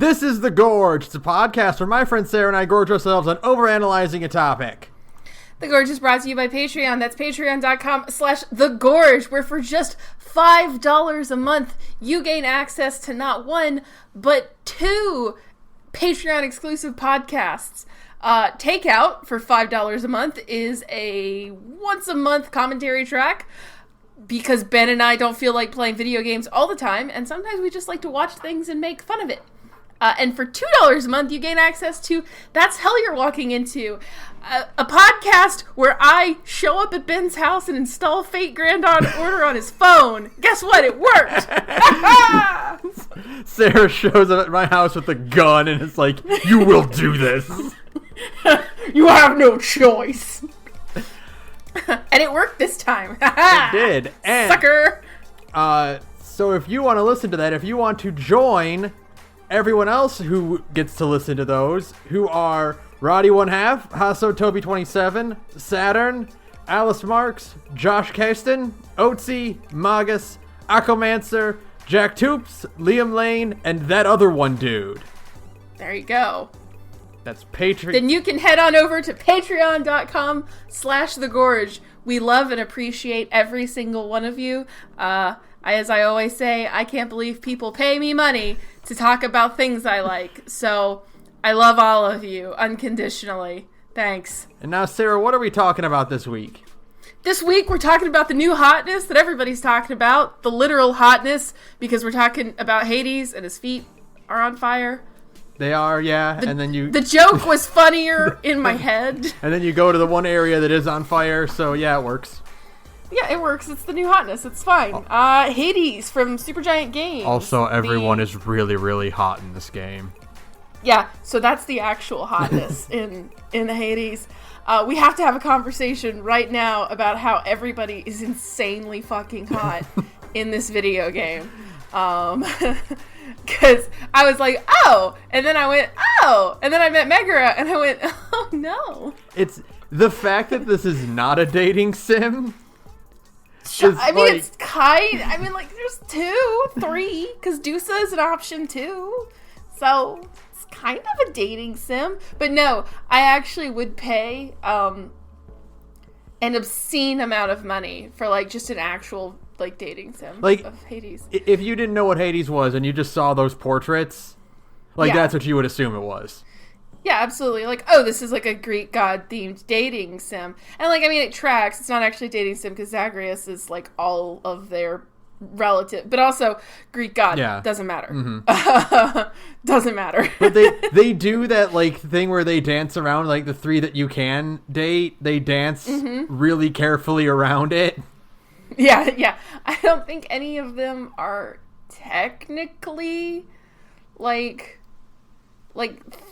This is The Gorge. It's a podcast where my friend Sarah and I gorge ourselves on overanalyzing a topic. The Gorge is brought to you by Patreon. That's patreon.com/thegorge, where for just $5 a month, you gain access to not one, but two Patreon-exclusive podcasts. Takeout for $5 a month is a once-a-month commentary track, because Ben and I don't feel like playing video games all the time, and sometimes we just like to watch things and make fun of it. And for $2 a month, you gain access to That's Hell You're Walking Into, a podcast where I show up at Ben's house and install Fate Grand Order on his phone. Guess what? It worked! Sarah shows up at my house with a gun and it's like, you will do this. You have no choice. And it worked this time. It did. And, sucker! So if you want to listen to that, if you want to join everyone else who gets to listen to those, who are Roddy One Half, Hasso Toby 27, Saturn, Alice Marks, Josh Kaston, Otzi, Magus, Aquamancer, Jack Toops, Liam Lane, and that other one dude. There you go. That's Patreon. Then you can head on over to patreon.com/thegorge. We love and appreciate every single one of you. As I always say, I can't believe people pay me money to talk about things I like. So I love all of you unconditionally. Thanks. And now, Sarah, what are we talking about this week? This week, we're talking about the new hotness that everybody's talking about. The literal hotness, because we're talking about Hades and his feet are on fire. They are, yeah. The joke was funnier in my head. And then you go to the one area that is on fire, so yeah, it works. Yeah, it works. It's the new hotness. It's fine. Hades from Supergiant Games. Also, everyone is really, really hot in this game. Yeah, so that's the actual hotness in Hades. We have to have a conversation right now about how everybody is insanely fucking hot in this video game. Because I was like, oh, and then I went, oh, and then I met Megara, and I went, oh no. It's the fact that this is not a dating sim. There's 2, 3, because Dusa is an option too. So it's kind of a dating sim. But no, I actually would pay an obscene amount of money for like just an actual like dating sim of Hades. If you didn't know what Hades was and you just saw those portraits, that's what you would assume it was. Yeah, absolutely. Like, oh, this is like a Greek god themed dating sim. And it tracks. It's not actually a dating sim because Zagreus is like all of their relative, but also Greek god. Yeah. Doesn't matter. Mm-hmm. Doesn't matter. But they do that like thing where they dance around, like the 3 that you can date. They dance really carefully around it. Yeah. I don't think any of them are technically like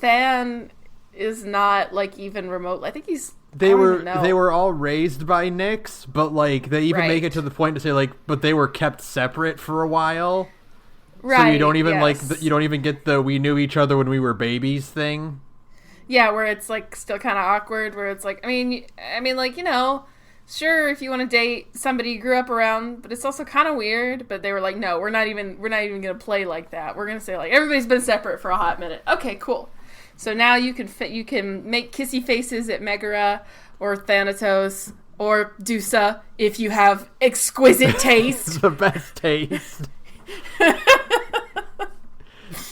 Than is not like even remote. I think they were all raised by Nyx, but like they even make it to the point to say like, but they were kept separate for a while. Right. So you don't even you don't even get the we knew each other when we were babies thing. Yeah, where it's like still kind of awkward. Where it's like, I mean, like, you know, sure, if you want to date somebody you grew up around, but it's also kind of weird. But they were like, no, we're not even gonna play like that. We're gonna say like everybody's been separate for a hot minute. Okay, cool. So now you can make kissy faces at Megara or Thanatos or Dusa if you have exquisite taste. The best taste. I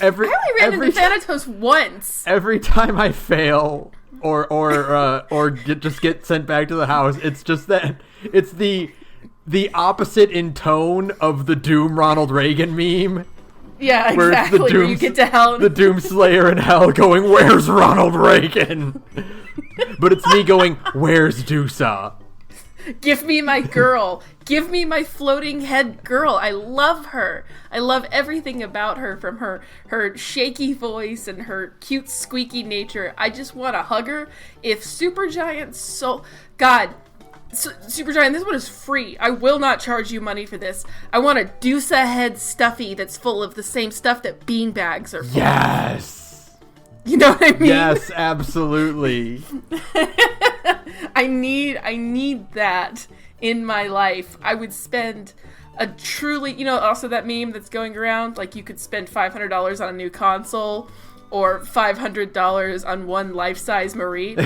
only ran into Thanatos once. Every time I fail or just get sent back to the house, it's just that it's the opposite in tone of the Doom Ronald Reagan meme. Yeah, exactly. Where you get to hell. The Doomslayer in hell going, "Where's Ronald Reagan?" But it's me going, "Where's Dusa?" Give me my girl. Give me my floating head girl. I love her. I love everything about her, from her shaky voice and her cute squeaky nature. I just want to hug her. If Supergiant Supergiant, this one is free. I will not charge you money for this. I want a Dusa head stuffy that's full of the same stuff that beanbags are full of. Yes! You know what I mean? Yes, absolutely. I need that in my life. I would spend a truly, also that meme that's going around, like you could spend $500 on a new console or $500 on one life-size Marie.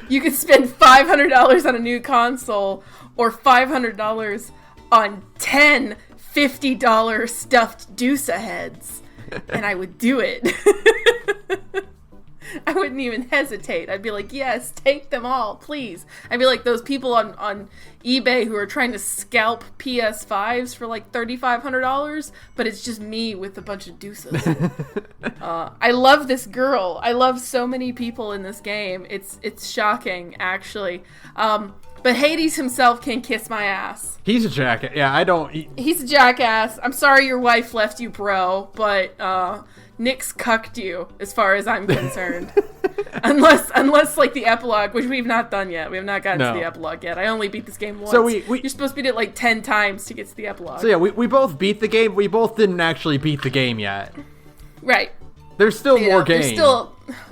You could spend $500 on a new console or $500 on 10 $50 stuffed Deusa heads. And I would do it. I wouldn't even hesitate. I'd be like, yes, take them all, please. I'd be like those people on eBay who are trying to scalp PS5s for like $3,500, but it's just me with a bunch of deuces. I love this girl. I love so many people in this game. It's shocking, actually. But Hades himself can kiss my ass. He's a jackass. Yeah, He's a jackass. I'm sorry your wife left you, bro, but Nyx cucked you, as far as I'm concerned. unless like the epilogue, which we've not done yet. We have not gotten to the epilogue yet. I only beat this game once. So you're supposed to beat it like 10 times to get to the epilogue. So yeah, we both beat the game. We both didn't actually beat the game yet. Right. There's still more game.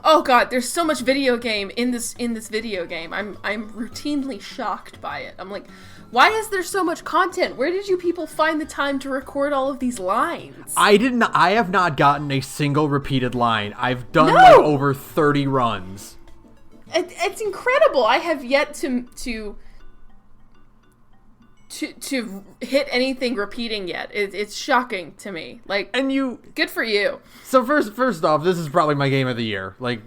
Oh god, there's so much video game in this video game. I'm routinely shocked by it. I'm like, why is there so much content? Where did you people find the time to record all of these lines? I have not gotten a single repeated line. I've done like over 30 runs. It's incredible. I have yet to hit anything repeating yet. It's shocking to me. Like, good for you. So first off, this is probably my game of the year. Like,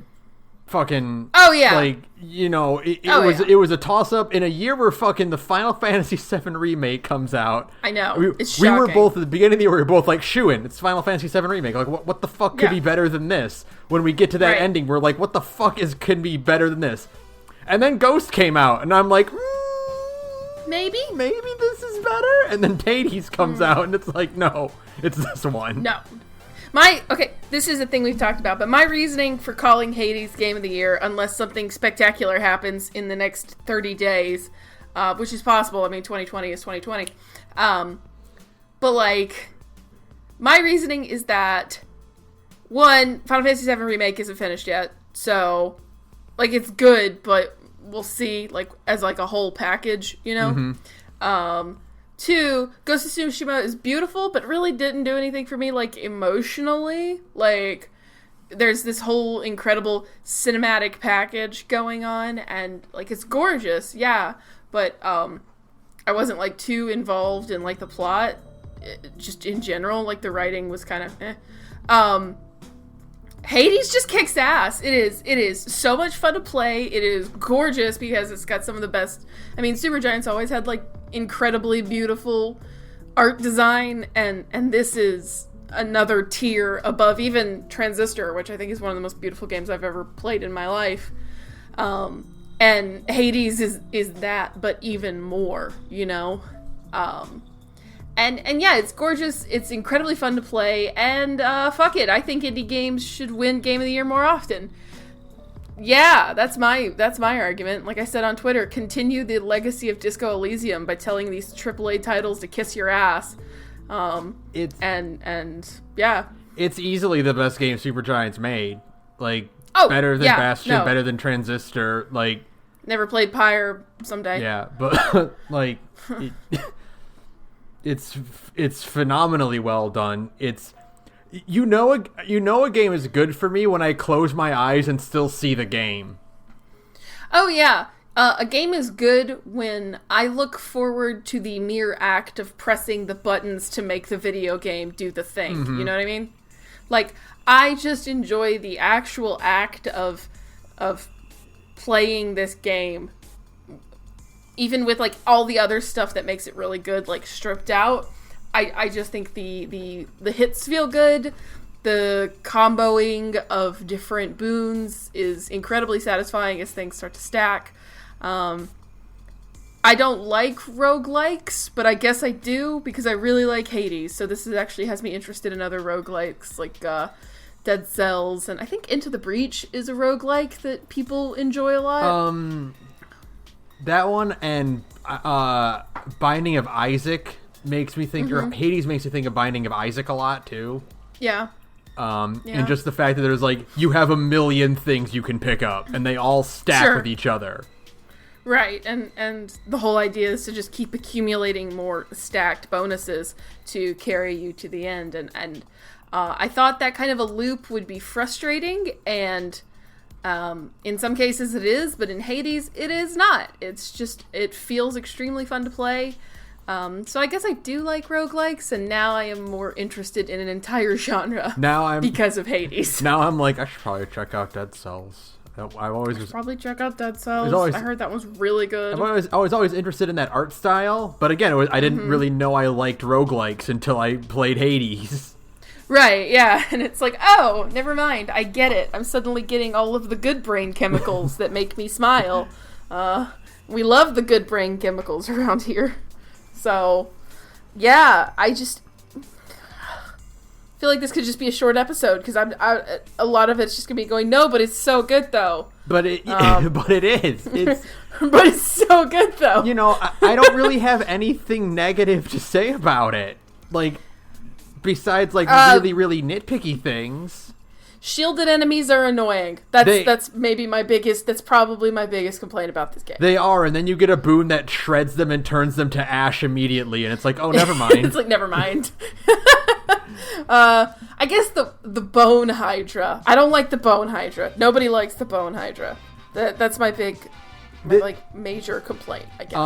fucking. Oh yeah. Like, it was a toss up in a year where fucking the Final Fantasy VII remake comes out. I know. It's shocking. We were both at the beginning of the year. We were both like, shooing. It's Final Fantasy VII remake. Like, what the fuck could be better than this? When we get to that ending, we're like, what the fuck could be better than this? And then Ghost came out, and I'm like. Maybe this is better. And then Hades comes out, and it's like, no, it's this one. No. This is a thing we've talked about, but my reasoning for calling Hades Game of the Year, unless something spectacular happens in the next 30 days, which is possible. I mean, 2020 is 2020. But, like, my reasoning is that, one, Final Fantasy VII Remake isn't finished yet, so, like, it's good, but we'll see, like, as, like, a whole package, Mm-hmm. Two, Ghost of Tsushima is beautiful, but really didn't do anything for me, like, emotionally. Like, there's this whole incredible cinematic package going on, and, like, it's gorgeous, yeah, but, I wasn't, like, too involved in, like, the plot, just in general, like, the writing was kind of, Hades just kicks ass. It is so much fun to play. It is gorgeous because it's got some of the best. I mean, Supergiant's always had like incredibly beautiful art design, and this is another tier above even Transistor, which I think is one of the most beautiful games I've ever played in my life. And Hades is that, but even more, And yeah, it's gorgeous, it's incredibly fun to play, and fuck it, I think indie games should win Game of the Year more often. Yeah, that's my argument. Like I said on Twitter, continue the legacy of Disco Elysium by telling these AAA titles to kiss your ass. It's easily the best game Supergiant's made. Like, better than Bastion, better than Transistor, like... Never played Pyre someday. Yeah, but, like... It's phenomenally well done. It's a game is good for me when I close my eyes and still see the game. Oh yeah, a game is good when I look forward to the mere act of pressing the buttons to make the video game do the thing. Mm-hmm. You know what I mean? Like, I just enjoy the actual act of playing this game. Even with, like, all the other stuff that makes it really good, like, stripped out, I just think the hits feel good. The comboing of different boons is incredibly satisfying as things start to stack. I don't like roguelikes, but I guess I do, because I really like Hades, so this actually has me interested in other roguelikes, like Dead Cells, and I think Into the Breach is a roguelike that people enjoy a lot. That one and Binding of Isaac makes me think, or Hades makes me think of Binding of Isaac a lot too. Yeah. And just the fact that there's like, you have a million things you can pick up and they all stack with each other. Right, and the whole idea is to just keep accumulating more stacked bonuses to carry you to the end, and I thought that kind of a loop would be frustrating, and in some cases it is, but in Hades it is not. It's just, it feels extremely fun to play. So I guess I do like roguelikes, and now I am more interested in an entire genre because of Hades. Now I'm like, I should probably check out Dead Cells. Probably check out Dead Cells. I heard that one's really good. I was always interested in that art style, but again, I didn't really know I liked roguelikes until I played Hades. Right, yeah, and it's like, oh, never mind, I get it. I'm suddenly getting all of the good brain chemicals that make me smile. We love the good brain chemicals around here. So, yeah, I just feel like this could just be a short episode, because a lot of it's just gonna be going, no, but it's so good though. But it is. It's but it's so good though. You know, I don't really have anything negative to say about it. Like, besides like really, really nitpicky things. Shielded enemies are annoying. That's probably my biggest complaint about this game. They are, and then you get a boon that shreds them and turns them to ash immediately, and it's like, oh, never mind. It's like, never mind. I guess the Bone Hydra. I don't like the Bone Hydra. Nobody likes the Bone Hydra. That's my major complaint, I guess.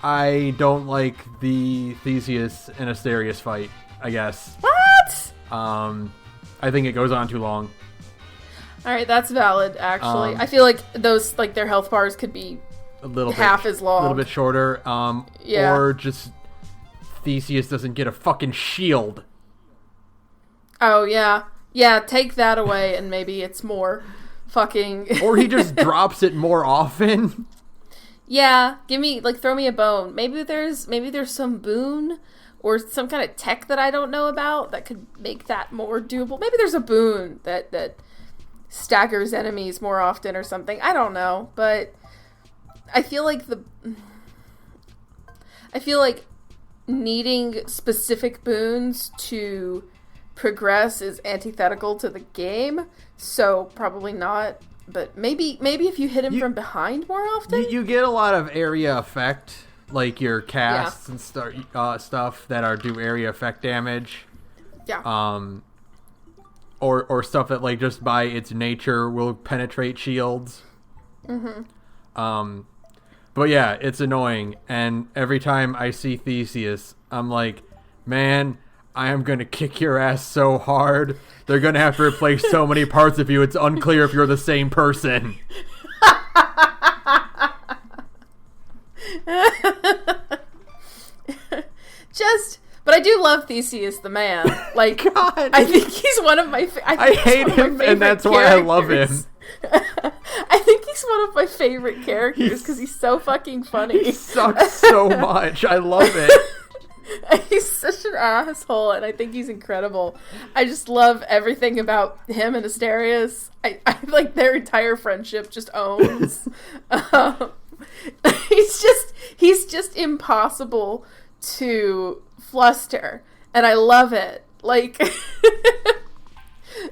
I don't like the Theseus and Asterius fight, I guess. What? I think it goes on too long. Alright, that's valid, actually. I feel like those, like, their health bars could be half as long. A little bit shorter. Yeah. Or just Theseus doesn't get a fucking shield. Oh, yeah. Yeah, take that away and maybe it's more fucking... Or he just drops it more often. Yeah, throw me a bone. Maybe there's some boon or some kind of tech that I don't know about that could make that more doable. Maybe there's a boon that staggers enemies more often or something. I don't know, but I feel like needing specific boons to progress is antithetical to the game, so probably not. But maybe if you hit him from behind more often, you get a lot of area effect, like your casts and stuff that do area effect damage. Yeah. Or stuff that, like, just by its nature will penetrate shields. Mm-hmm. But yeah, it's annoying, and every time I see Theseus, I'm like, man, I am gonna kick your ass so hard. They're gonna have to replace so many parts of you. It's unclear if you're the same person. But I do love Theseus the man. Like, God. I think he's one of my. I hate him, and that's why I love him. I think he's one of my favorite characters because he's so fucking funny. He sucks so much. I love it. He's such an asshole, and I think he's incredible. I just love everything about him and Asterius. I like their entire friendship just owns. He's just impossible to fluster, and I love it. Like,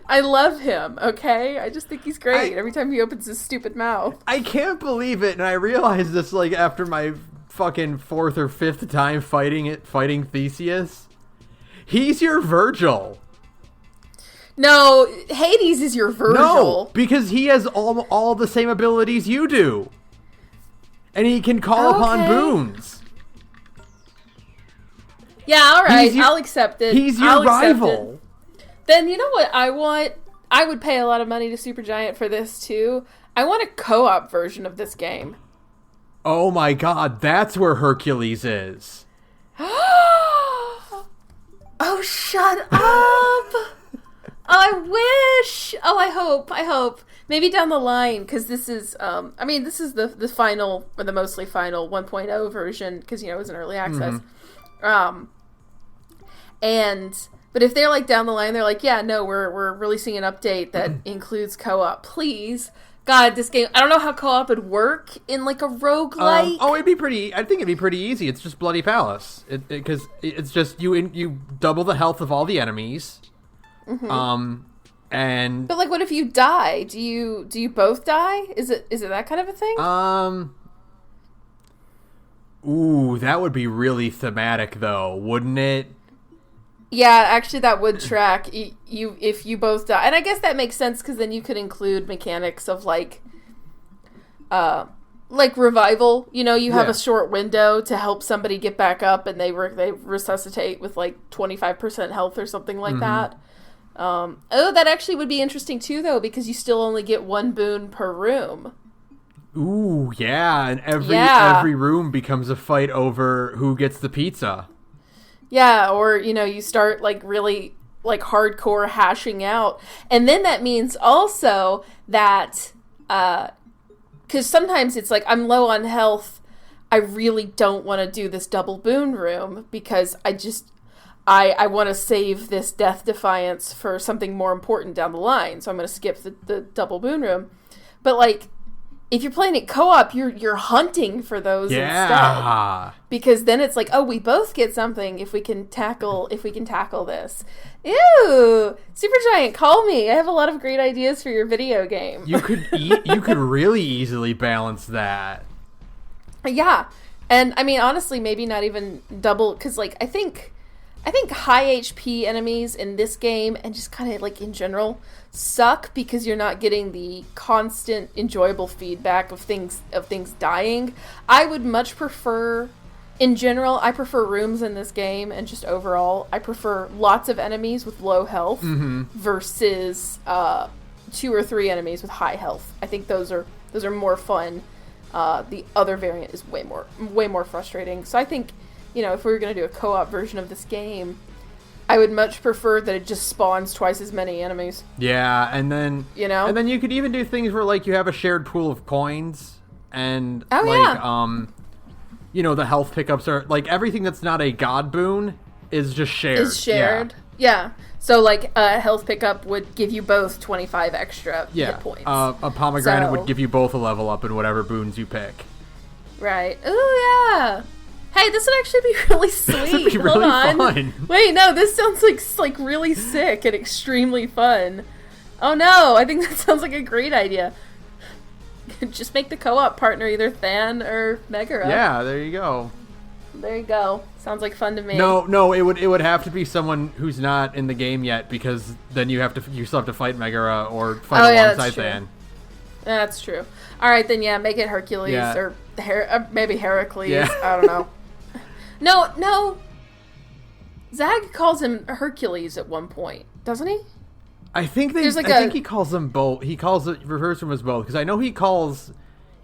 I love him, okay? I just think he's great every time he opens his stupid mouth. I can't believe it, and I realized this, like, after my fucking 4th or 5th time fighting Theseus. He's your Virgil. No, Hades is your Virgil. No, because he has all the same abilities you do. And he can call upon boons. Yeah, alright, I'll accept it. He's your rival. Then you know what I want? I would pay a lot of money to Supergiant for this too. I want a co-op version of this game. Oh my god, that's where Hercules is. Oh, shut up! I wish! Oh, I hope. Maybe down the line, because this is, this is the final, or the mostly final 1.0 version, because, it was an early access. Mm-hmm. But if they're, like, down the line, they're like, yeah, no, we're releasing an update that includes co-op, please. God, this game, I don't know how co-op would work in, like, a roguelike. I think it'd be pretty easy. It's just Bloody Palace. Because it's just, you double the health of all the enemies. Mm-hmm. And but like, what if you die? Do you both die? Is it that kind of a thing? Ooh, that would be really thematic, though, wouldn't it? Yeah, actually, that would track you if you both die, and I guess that makes sense because then you could include mechanics of like revival. You know, you have a short window to help somebody get back up, and they resuscitate with like 25% health or something like that. That actually would be interesting too, though, because you still only get one boon per room. Ooh, yeah, and every room becomes a fight over who gets the pizza. Yeah, or, you know, you start, like, really, like, hardcore hashing out. And then that means also that, because sometimes it's like, I'm low on health, I really don't want to do this double boon room, because I want to save this Death Defiance for something more important down the line, so I'm going to skip the double boon room. But, like, if you're playing it co-op, you're hunting for those instead. Because then it's like, oh, we both get something if we can tackle this. Ew! Supergiant, call me. I have a lot of great ideas for your video game. You could really easily balance that. Yeah. And I mean, honestly, maybe not even double, because like I think high HP enemies in this game, and just kind of like in general, suck because you're not getting the constant enjoyable feedback of things dying. I would much prefer, in general, I prefer rooms in this game, and just overall, I prefer lots of enemies with low health versus 2 or 3 enemies with high health. I think those are more fun. The other variant is way more frustrating. So I think, you know, if we were going to do a co-op version of this game, I would much prefer that it just spawns twice as many enemies. Yeah, and then you know, and then you could even do things where like you have a shared pool of coins, and you know, the health pickups are like everything that's not a god boon is just shared. Is shared. Yeah. So like a health pickup would give you both 25 extra hit points. A pomegranate would give you both a level up in whatever boons you pick. Right. Ooh, yeah. Hey, this would actually be really sweet. This would be really fun. Wait, no, this sounds like really sick and extremely fun. Oh no, I think that sounds like a great idea. Just make the co-op partner either Than or Megara. Yeah, there you go. There you go. Sounds like fun to me. No, it would have to be someone who's not in the game yet, because then you still have to fight Megara or fight alongside Than. That's true. All right, then make it Hercules or maybe Heracles. Yeah. I don't know. No. Zag calls him Hercules at one point, doesn't he? I think he calls them both. He refers to him as both, because I know he calls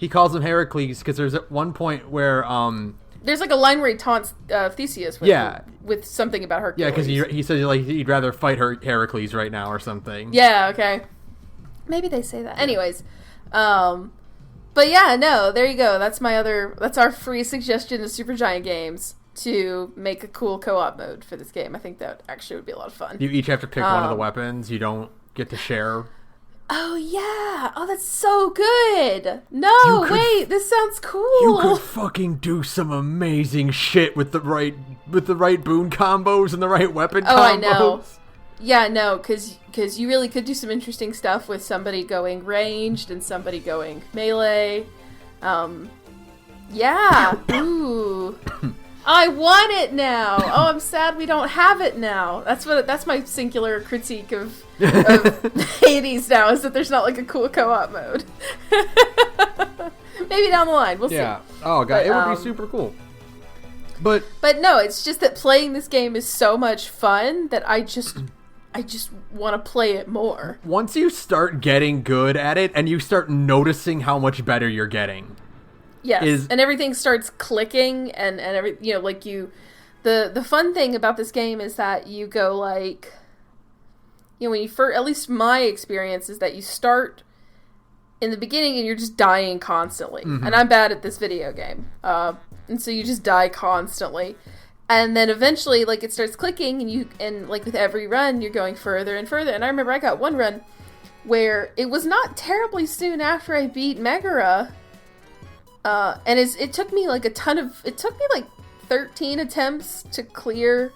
him Heracles, because there's at one point where there's like a line where he taunts Theseus with something about Hercules. Yeah, because he says like he'd rather fight Heracles right now or something. Yeah, okay. Maybe they say that. Anyways, but yeah, no, there you go. That's our free suggestion to Supergiant Games to make a cool co-op mode for this game. I think that actually would be a lot of fun. You each have to pick one of the weapons. You don't get to share. Oh yeah! Oh, that's so good! No, wait, this sounds cool! You could fucking do some amazing shit with the right boon combos and the right weapon combos. Oh, I know. Yeah, no, because you really could do some interesting stuff with somebody going ranged and somebody going melee. Yeah. Ooh. I want it now. Oh, I'm sad we don't have it now. That's my singular critique of Hades now, is that there's not like a cool co-op mode. Maybe down the line, we'll see. Oh god, it would be super cool. But no, it's just that playing this game is so much fun that I just want to play it more. Once you start getting good at it and you start noticing how much better you're getting. Yes, and everything starts clicking, and the fun thing about this game is that you go like, you know, when you first, at least my experience is that you start in the beginning and you're just dying constantly, and I'm bad at this video game, and so you just die constantly, and then eventually like it starts clicking, and like with every run you're going further and further, and I remember I got one run where it was not terribly soon after I beat Megara. And it took me like 13 attempts to clear,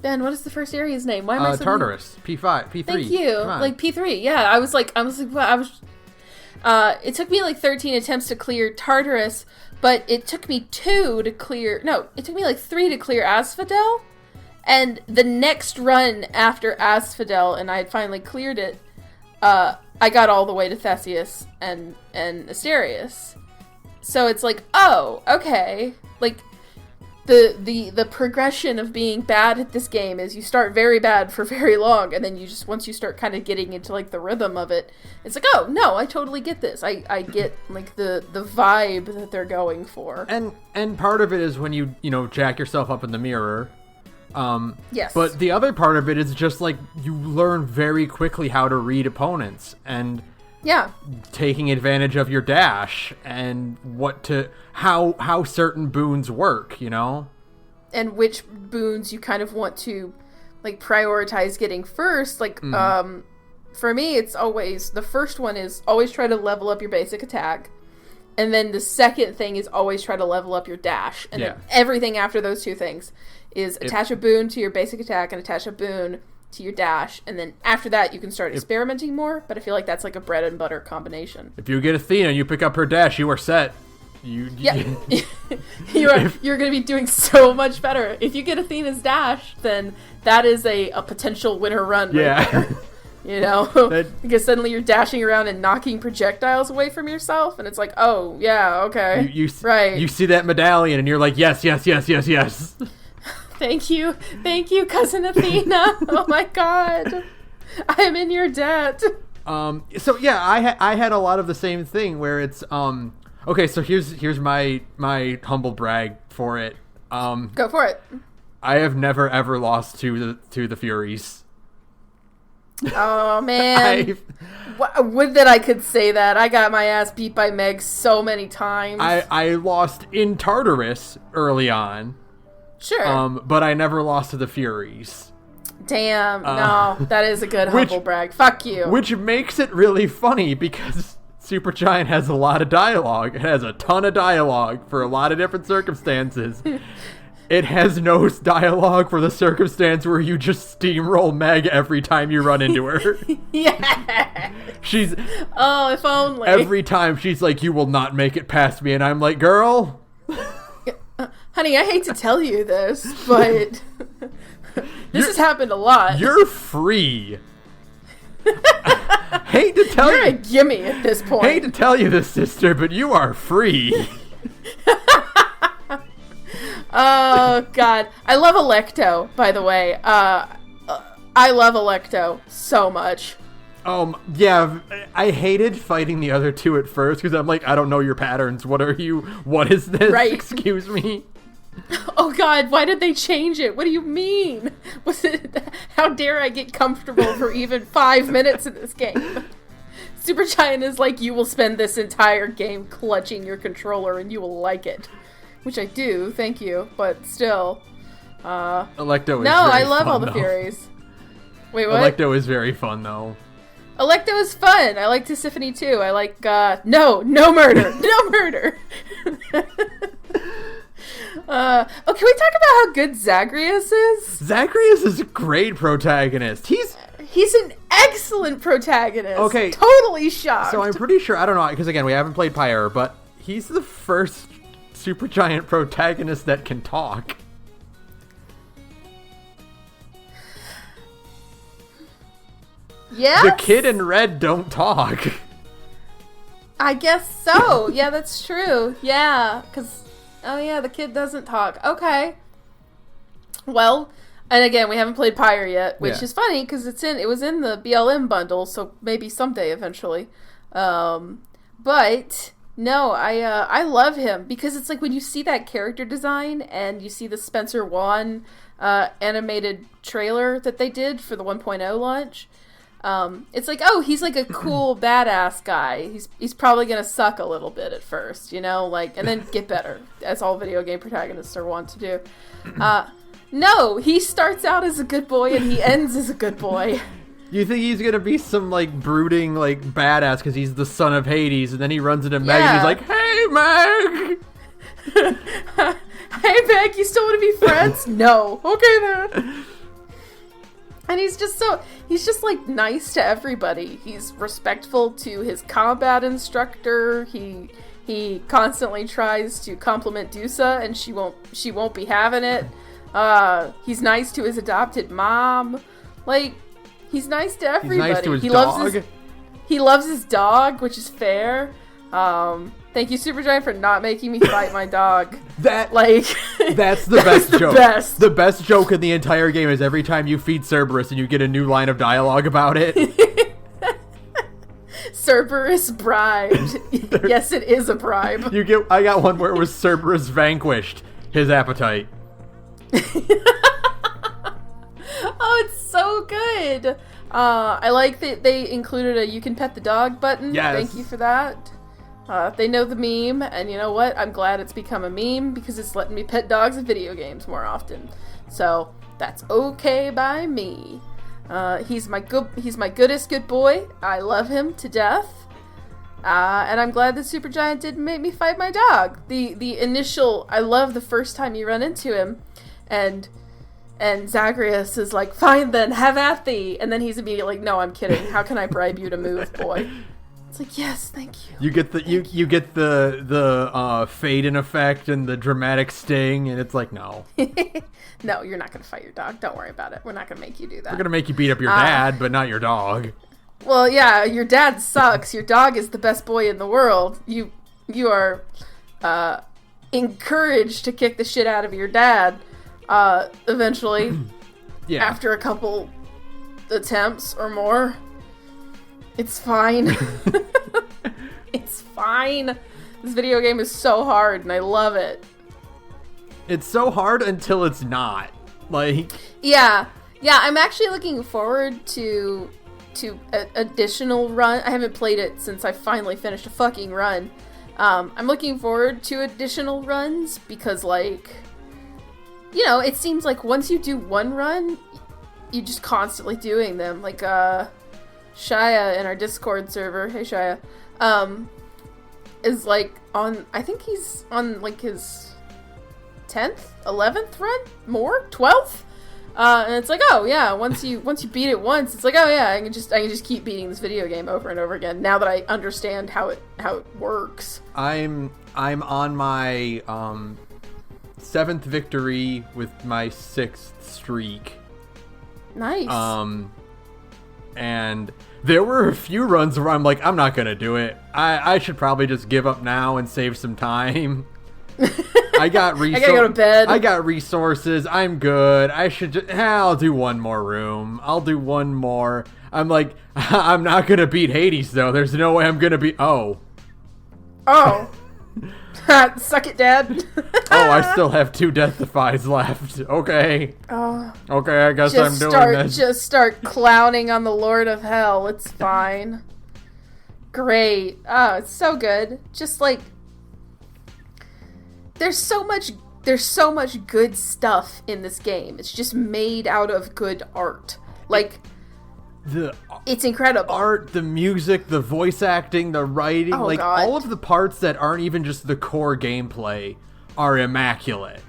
Ben, what is the first area's name? Why am I so Tartarus. P5. P3. Thank you. Like P3. Yeah, I was like, it took me like 13 attempts to clear Tartarus, but it took me 3 to clear Asphodel, and the next run after Asphodel, and I had finally cleared it, I got all the way to Theseus and Asterius. So it's like, oh, okay. Like, the progression of being bad at this game is you start very bad for very long, and then you just, once you start kind of getting into, like, the rhythm of it, it's like, oh, no, I totally get this. I get, like, the vibe that they're going for. And part of it is when you jack yourself up in the mirror. Yes. But the other part of it is just, like, you learn very quickly how to read opponents, and taking advantage of your dash and how certain boons work, and which boons you kind of want to like prioritize getting first. Like for me, it's always the first one is always try to level up your basic attack, and then the second thing is always try to level up your dash, and then everything after those two things is attach a boon to your basic attack and attach a boon to your dash, and then after that you can start experimenting more, but I feel like that's like a bread and butter combination. If you get Athena and you pick up her dash, you are set. You're going to be doing so much better. If you get Athena's dash, then that is a potential winner run right there. Because suddenly you're dashing around and knocking projectiles away from yourself, and it's like, oh, yeah, okay. Right. You see that medallion, and you're like, yes. Thank you, cousin Athena. Oh my god, I am in your debt. So yeah, I had a lot of the same thing where it's okay. So here's my humble brag for it. Go for it. I have never ever lost to the Furies. Oh man, would that I could say that. I got my ass beat by Meg so many times. I lost in Tartarus early on. Sure. But I never lost to the Furies. Damn, no, that is a good humble brag. Fuck you. Which makes it really funny because Supergiant has a lot of dialogue. It has a ton of dialogue for a lot of different circumstances. It has no dialogue for the circumstance where you just steamroll Meg every time you run into her. Yeah. Oh, if only. Every time she's like, you will not make it past me. And I'm like, girl. Honey, I hate to tell you this, but this has happened a lot. You're free. Hate to tell You're a gimme at this point. Hate to tell you this, sister, but you are free. Oh, God. I love Electo, by the way. I love Electo so much. Yeah, I hated fighting the other two at first because I'm like, I don't know your patterns. What is this? Right. Excuse me. Oh God, why did they change it? What do you mean? How dare I get comfortable for even 5 minutes in this game? Supergiant is like, you will spend this entire game clutching your controller and you will like it. Which I do, thank you, but still. Electo is I love fun, all the though. Furies. Wait, what? Electo is very fun, though. Electo is fun. I like Tisiphone too. I like, no murder. No murder. Can we talk about how good Zagreus is? Zagreus is a great protagonist. He's an excellent protagonist. Okay. Totally shocked. So I'm pretty sure, I don't know, because again, we haven't played Pyre, but he's the first Supergiant protagonist that can talk. Yeah. The kid in red don't talk. I guess so. Yeah, that's true. Yeah, because the kid doesn't talk. Okay. Well, and again, we haven't played Pyre yet, which is funny because it was in the BLM bundle, so maybe someday eventually. But no, I love him because it's like when you see that character design and you see the Spencer Wan animated trailer that they did for the 1.0 launch. It's like, oh, he's like a cool badass guy. He's probably gonna suck a little bit at first, and then get better, as all video game protagonists are wont to do. No, he starts out as a good boy and he ends as a good boy. You think he's gonna be some like brooding like badass because he's the son of Hades, and then he runs into Meg and he's like, "Hey, Meg." Hey, Meg, you still want to be friends? No. Okay then. And he's just like nice to everybody. He's respectful to his combat instructor. He constantly tries to compliment Dusa, and she won't be having it. He's nice to his adopted mom. Like, he's nice to everybody. He's nice to his dog. He loves his dog, which is fair. Thank you, Supergiant, for not making me fight my dog. That's the best joke. The best joke in the entire game is every time you feed Cerberus and you get a new line of dialogue about it. Cerberus bribed. Yes, it is a bribe. I got one where it was Cerberus vanquished his appetite. Oh, it's so good. I like that they included a "you can pet the dog" button. Yes. Thank you for that. They know the meme, and you know what? I'm glad it's become a meme because it's letting me pet dogs in video games more often. So that's okay by me. He's my goodest good boy. I love him to death. And I'm glad that Supergiant didn't make me fight my dog. The initial, I love the first time you run into him, and Zagreus is like, "Fine then, have at thee," and then he's immediately like, "No, I'm kidding. How can I bribe you to move, boy?" It's like, yes, thank you. You get the fade in effect and the dramatic sting, and it's like, no. No, you're not going to fight your dog. Don't worry about it. We're not going to make you do that. We're going to make you beat up your dad, but not your dog. Well, yeah, your dad sucks. Your dog is the best boy in the world. You are encouraged to kick the shit out of your dad eventually. Yeah. After a couple attempts or more. It's fine. It's fine. This video game is so hard, and I love it. It's so hard until it's not. Like... Yeah, I'm actually looking forward to additional run. I haven't played it since I finally finished a fucking run. I'm looking forward to additional runs because, like... You know, it seems like once you do one run, you're just constantly doing them. Like, Shia in our Discord server, hey Shia, is like on, I think he's on like his 10th, 11th run? More? 12th? And it's like, oh yeah, once you beat it once, it's like, oh yeah, I can just keep beating this video game over and over again now that I understand how it works. I'm on my 7th victory with my 6th streak. Nice. And there were a few runs where I'm like, I'm not gonna do it. I should probably just give up now and save some time. I gotta go to bed. I got resources. I'm good. I'll do one more room. I'll do one more. I'm like, I'm not gonna beat Hades though. There's no way I'm gonna beat. Oh. Suck it, Dad. I still have 2 Death-Defies left. Okay. Okay, I guess I'm doing this. Just start clowning on the Lord of Hell. It's fine. Great. Oh, it's so good. Just like... There's so much good stuff in this game. It's just made out of good art. Like... It's incredible. Art, the music, the voice acting, the writing, God. All of the parts that aren't even just the core gameplay are immaculate.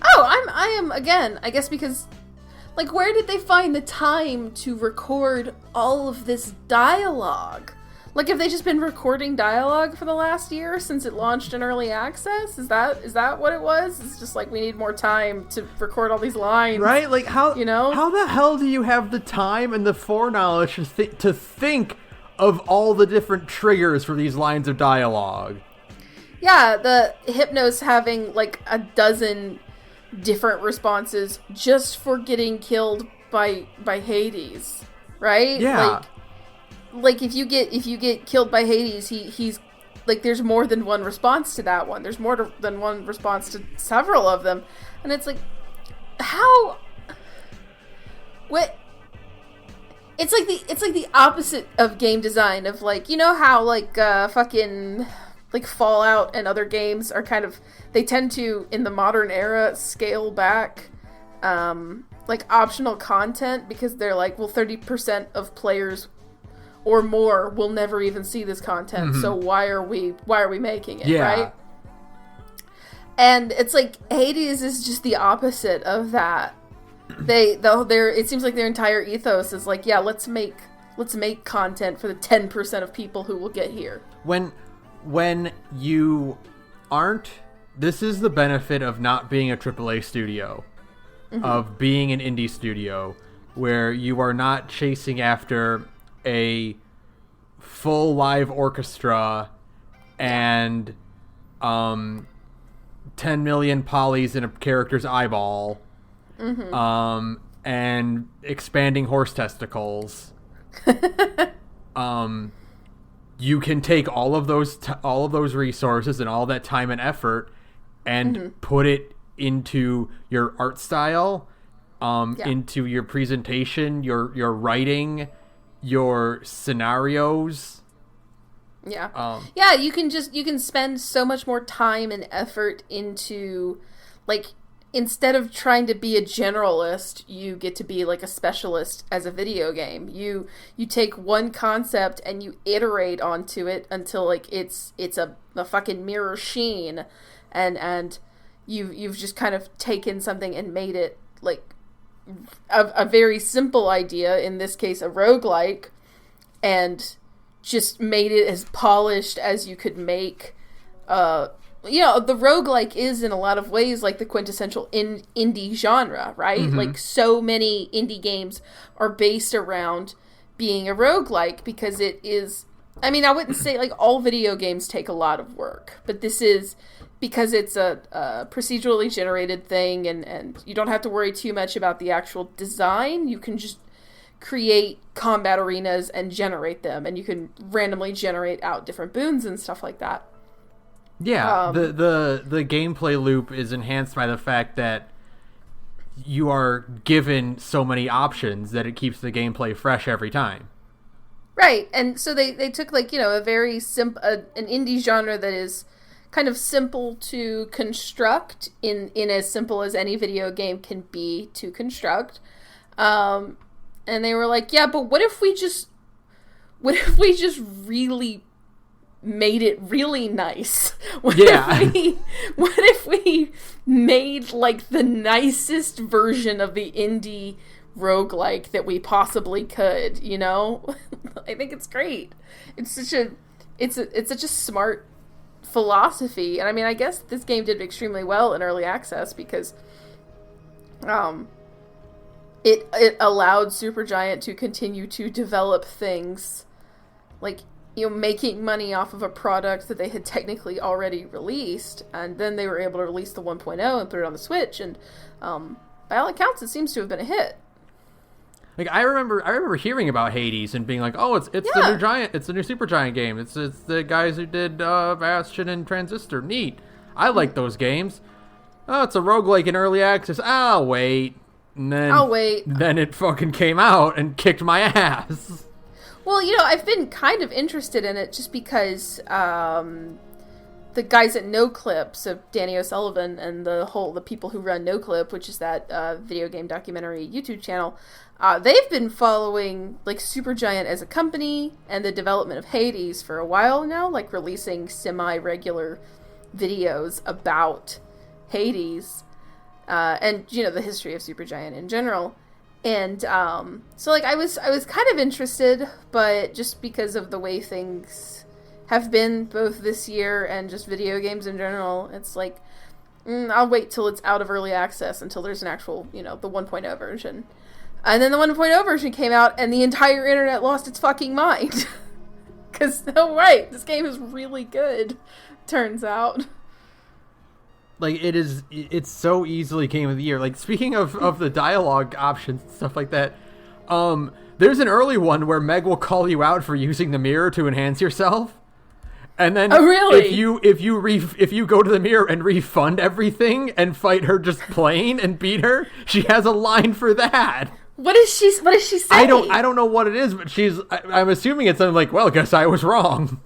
I am again, I guess because like where did they find the time to record all of this dialogue? Like, have they just been recording dialogue for the last year since it launched in early access? Is that what it was? It's just like we need more time to record all these lines, right? Like how the hell do you have the time and the foreknowledge to think of all the different triggers for these lines of dialogue? Yeah, the Hypnos having like a dozen different responses just for getting killed by Hades, right? Yeah. Like if you get killed by Hades, he's like there's more than one response to that one. There's more than one response to several of them, and it's like what? It's like the opposite of game design of like, you know how like fucking like Fallout and other games are kind of, they tend to in the modern era scale back like optional content because they're like, well, 30% of players or more will never even see this content, so why are we making it, right? And it's like Hades is just the opposite of that. it seems like their entire ethos is like, yeah, let's make content for the 10% of people who will get here. When you aren't, this is the benefit of not being a AAA studio, of being an indie studio, where you are not chasing after a full live orchestra and 10 million polys in a character's eyeball, and expanding horse testicles. You can take all of those resources and all that time and effort and put it into your art style, into your presentation, your writing, your scenarios. Yeah. You can spend so much more time and effort into, like, instead of trying to be a generalist, you get to be like a specialist as a video game. You take one concept and you iterate onto it until like it's a fucking mirror sheen, and you've just kind of taken something and made it like a very simple idea, in this case a roguelike, and just made it as polished as you could make. The roguelike is in a lot of ways like the quintessential indie genre, right? Like, so many indie games are based around being a roguelike because it is, I mean, I wouldn't say like all video games take a lot of work, but this is because it's a procedurally generated thing, and you don't have to worry too much about the actual design. You can just create combat arenas and generate them, and you can randomly generate out different boons and stuff like that. Yeah, the gameplay loop is enhanced by the fact that you are given so many options that it keeps the gameplay fresh every time. Right, and so they took, like, a very an indie genre that is kind of simple to construct, in as simple as any video game can be to construct, and they were like, yeah, but what if we just really made it really nice? What if we made like the nicest version of the indie roguelike that we possibly could, I think it's great. It's such a smart philosophy. And I mean, I guess this game did extremely well in early access because it allowed Supergiant to continue to develop things, like, making money off of a product that they had technically already released, and then they were able to release the 1.0 and put it on the Switch, and by all accounts, it seems to have been a hit. Like, I remember hearing about Hades and being like, oh, it's the new Supergiant game. It's the guys who did Bastion and Transistor. Neat. I like those games. Oh, it's a roguelike in early access. I'll wait. And then Then it fucking came out and kicked my ass. Well, I've been kind of interested in it just because the guys at NoClip, so Danny O'Sullivan and the people who run NoClip, which is that video game documentary YouTube channel, they've been following like Supergiant as a company and the development of Hades for a while now, like releasing semi-regular videos about Hades and the history of Supergiant in general. And so like I was kind of interested, but just because of the way things have been both this year and just video games in general, it's like I'll wait till it's out of early access until there's an actual, the 1.0 version. And then the 1.0 version came out and the entire internet lost its fucking mind. Cuz this game is really good, turns out. Like, it's so easily game of the year. Like, speaking of the dialogue options and stuff like that, there's an early one where Meg will call you out for using the mirror to enhance yourself. And then if you go to the mirror and refund everything and fight her just plain and beat her, she has a line for that. What does she say? I don't know what it is, but I'm assuming it's something like, well, guess I was wrong.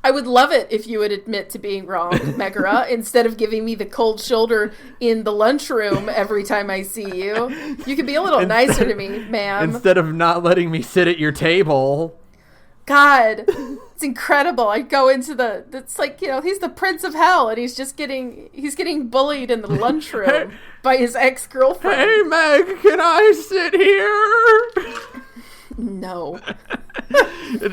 I would love it if you would admit to being wrong, Megara, instead of giving me the cold shoulder in the lunchroom every time I see you. You could be a little nicer to me, ma'am. Instead of not letting me sit at your table. God, it's incredible. I go into it's like, he's the Prince of Hell, and he's getting bullied in the lunchroom by his ex-girlfriend. Hey, Meg, can I sit here? No.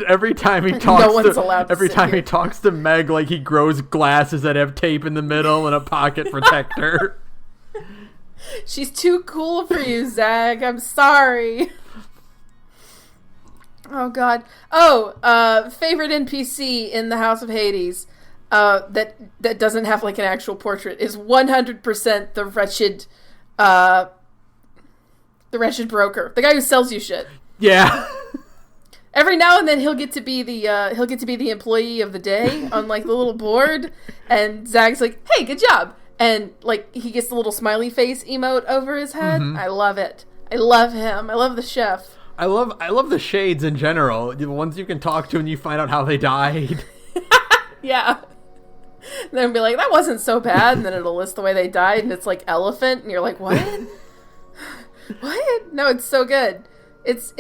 Every time he talks to Meg, like, he grows glasses that have tape in the middle and a pocket protector. She's too cool for you, Zag. I'm sorry. Oh, God. Oh, favorite NPC in the House of Hades that doesn't have, like, an actual portrait is 100% the wretched broker. The guy who sells you shit. Yeah. Every now and then he'll get to be the employee of the day on, like, the little board, and Zag's like, hey, good job. And, like, he gets the little smiley face emote over his head. Mm-hmm. I love it. I love him. I love the chef. I love the shades in general. The ones you can talk to and you find out how they died. Yeah. And then be like, that wasn't so bad. And then it'll list the way they died, and it's like elephant, and you're like, what? What? No, it's so good. It's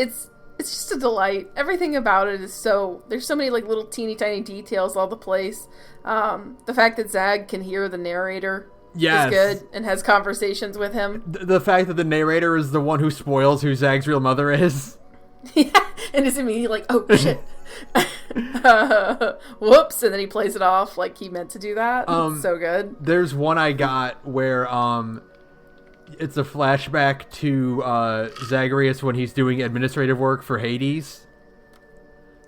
just a delight. Everything about it is there's so many, like, little teeny tiny details all the place. The fact that Zag can hear the narrator is good and has conversations with him. The fact that the narrator is the one who spoils who Zag's real mother is. Yeah, and is immediately like, oh shit. Whoops, and then he plays it off like he meant to do that. It's so good. There's one I got where it's a flashback to Zagreus when he's doing administrative work for Hades.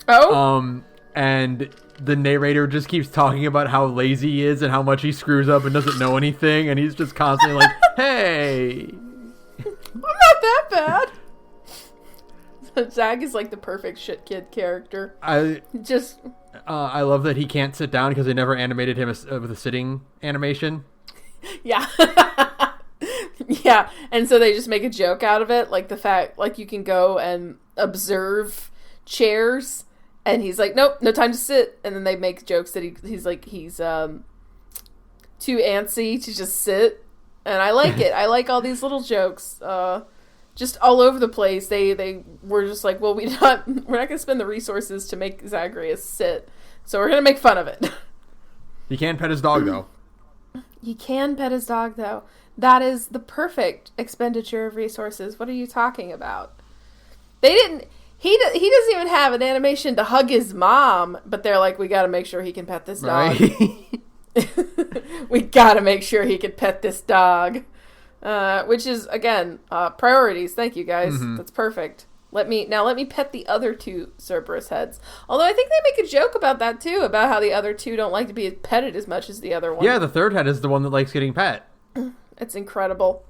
Oh? And the narrator just keeps talking about how lazy he is and how much he screws up and doesn't know anything, and he's just constantly like, hey. I'm not that bad. Zag is like the perfect shit kid character. I love that he can't sit down because they never animated him with a sitting animation. Yeah. Yeah, and so they just make a joke out of it, like the fact, like, you can go and observe chairs, and he's like, nope, no time to sit, and then they make jokes that he's too antsy to just sit, and I like it. I like all these little jokes, just all over the place. They were just like, well, we're not going to spend the resources to make Zagreus sit, so we're going to make fun of it. You can pet his dog, though. You can pet his dog, though. That is the perfect expenditure of resources. What are you talking about? He doesn't even have an animation to hug his mom, but they're like, we got to make sure he can pet this dog. Right. We got to make sure he can pet this dog. Which is, again, priorities. Thank you, guys. Mm-hmm. That's perfect. Let me pet the other two Cerberus heads. Although I think they make a joke about that, too, about how the other two don't like to be petted as much as the other one. Yeah, the third head is the one that likes getting pet. It's incredible.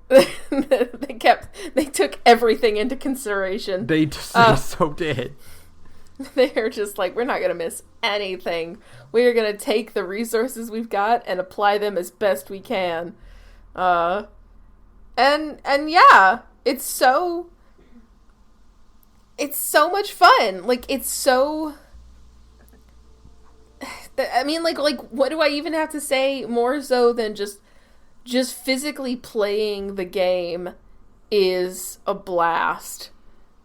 They took everything into consideration. They so did. They're just like, we're not going to miss anything. We are going to take the resources we've got and apply them as best we can. And yeah, it's so much fun. Like, it's so, I mean, like, what do I even have to say more so than just physically playing the game is a blast.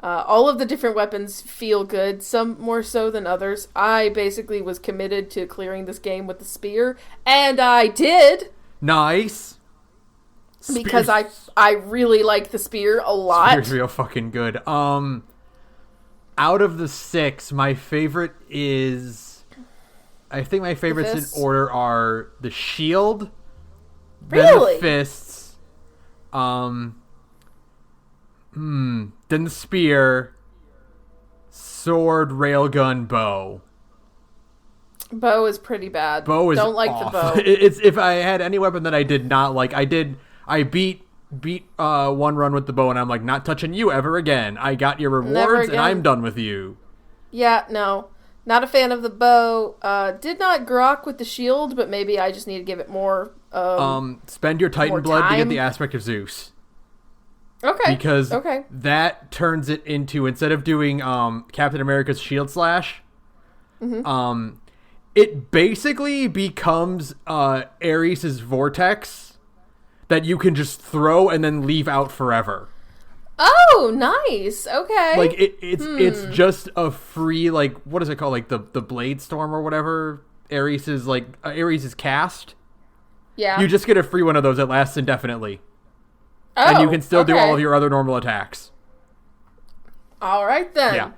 All of the different weapons feel good, some more so than others. I basically was committed to clearing this game with the spear, and I did. Nice. Because I really like the spear a lot. Spear's real fucking good. Out of the 6, my favorite is, I think my favorites in order are the shield, really? Then the fists, then the spear, sword, railgun, bow. Bow is pretty bad. Don't like off. The bow. It's if I had any weapon that I did not like, I beat one run with the bow, and I'm like, not touching you ever again. I got your rewards, and I'm done with you. Yeah, no. Not a fan of the bow. Did not grok with the shield, but maybe I just need to give it more spend your Titan blood to get the aspect of Zeus. Okay. Because that turns it into, instead of doing Captain America's shield slash, mm-hmm. It basically becomes Ares' vortex that you can just throw and then leave out forever. Oh, nice. Okay. Like it's just a free, like, what is it called? Like the Blade Storm or whatever. Ares is cast. Yeah. You just get a free one of those that lasts indefinitely. Oh, and you can still do all of your other normal attacks. All right then. Yeah.